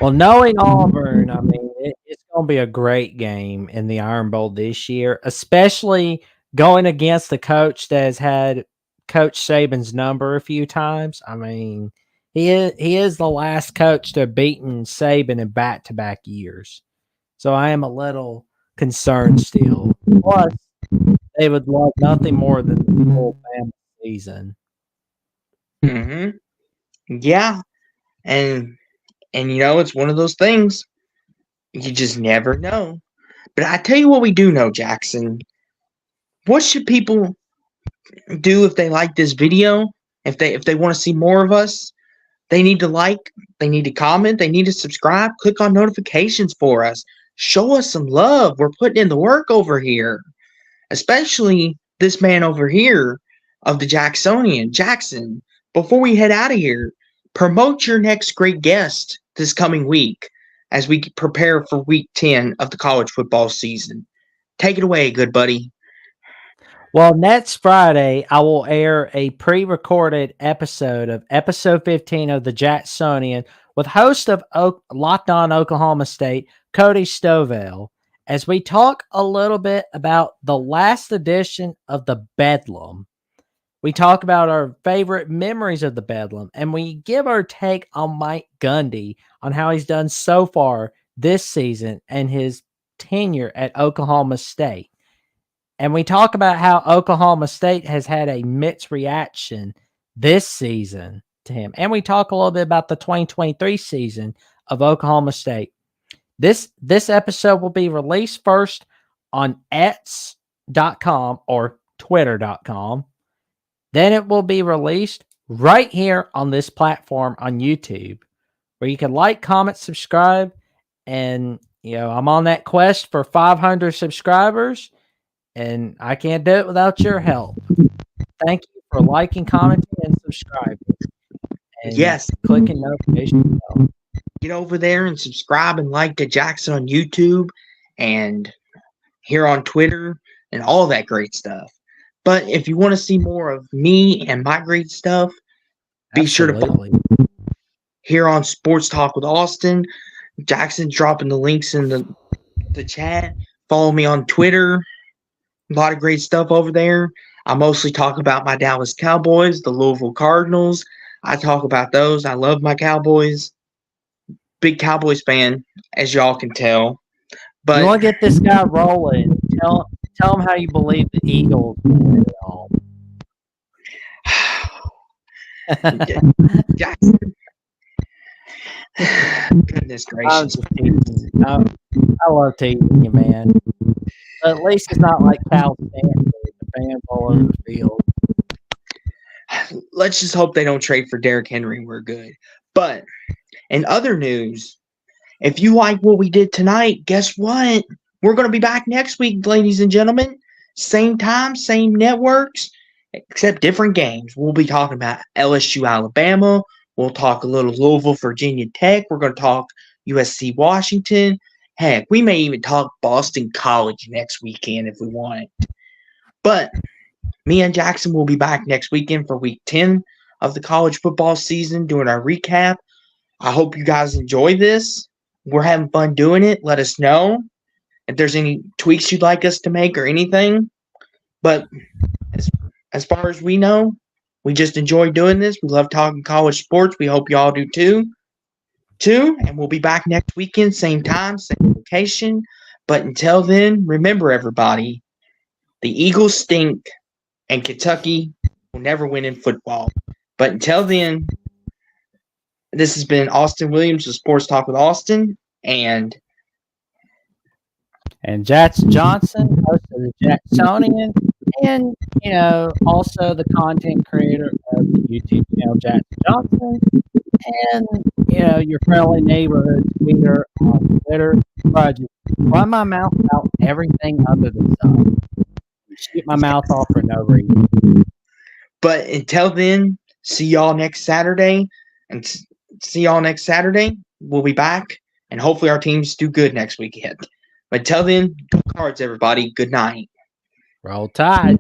Well, knowing Auburn, I mean, it's going to be a great game in the Iron Bowl this year, especially going against the coach that has had Coach Saban's number a few times. I mean, he is the last coach to have beaten Saban in back-to-back years. So I am a little concerned still. Plus, they would love nothing more than the full family season. Mm-hmm. Yeah. And it's one of those things. You just never know. But I tell you what we do know, Jackson. What should people do if they like this video? If they want to see more of us, they need to like, they need to comment, they need to subscribe, click on notifications for us. Show us some love. We're putting in the work over here. Especially this man over here of the Jacksonian. Jackson, before we head out of here, promote your next great guest this coming week as we prepare for week 10 of the college football season. Take it away, good buddy. Well, next Friday, I will air a pre-recorded episode of episode 15 of the Jacksonian with host of Locked On Oklahoma State, Cody Stovall, as we talk a little bit about the last edition of the Bedlam. We talk about our favorite memories of the Bedlam, and we give our take on Mike Gundy on how he's done so far this season and his tenure at Oklahoma State. And we talk about how Oklahoma State has had a mixed reaction this season to him. And we talk a little bit about the 2023 season of Oklahoma State. This episode will be released first on X.com or Twitter.com. Then it will be released right here on this platform on YouTube, where you can like, comment, subscribe. And, I'm on that quest for 500 subscribers. And I can't do it without your help. Thank you for liking, commenting, and subscribing. And yes, clicking notification bell. Get over there and subscribe and like to Jackson on YouTube and here on Twitter and all that great stuff. But if you want to see more of me and my great stuff, be sure to follow here on Sports Talk with Austin. Jackson's dropping the links in the chat. Follow me on Twitter. A lot of great stuff over there. I mostly talk about my Dallas Cowboys, the Louisville Cardinals. I talk about those. I love my Cowboys. Big Cowboys fan, as y'all can tell. But you want to get this guy rolling. Tell him how you believe the Eagles will win it all. Jackson. Goodness I'm gracious. just teasing. I love teasing you, man. But at least it's not like Cal Stanford, the fans all over the field. Let's just hope they don't trade for Derrick Henry. We're good. But in other news, if you like what we did tonight, guess what? We're going to be back next week, ladies and gentlemen. Same time, same networks, except different games. We'll be talking about LSU, Alabama. We'll talk a little Louisville, Virginia Tech. We're going to talk USC, Washington. Heck, we may even talk Boston College next weekend if we want. But me and Jackson will be back next weekend for week 10 of the college football season doing our recap. I hope you guys enjoy this. We're having fun doing it. Let us know if there's any tweaks you'd like us to make or anything. But as far as we know, we just enjoy doing this. We love talking college sports. We hope you all do too. And we'll be back next weekend, same time, same location. But until then, remember everybody, the Eagles stink and Kentucky will never win in football. But until then, this has been Austin Williams with Sports Talk with Austin and Jackson Johnson, host of the Jacksonian, and also the content creator of the YouTube channel Jackson Johnson, and your friendly neighborhood tweeter on Twitter. I just run my mouth about everything under the sun. Shoot my mouth off for no reason. But until then, see y'all next Saturday. We'll be back, and hopefully our teams do good next weekend. But until then, go Cards, everybody. Good night. Roll Tide.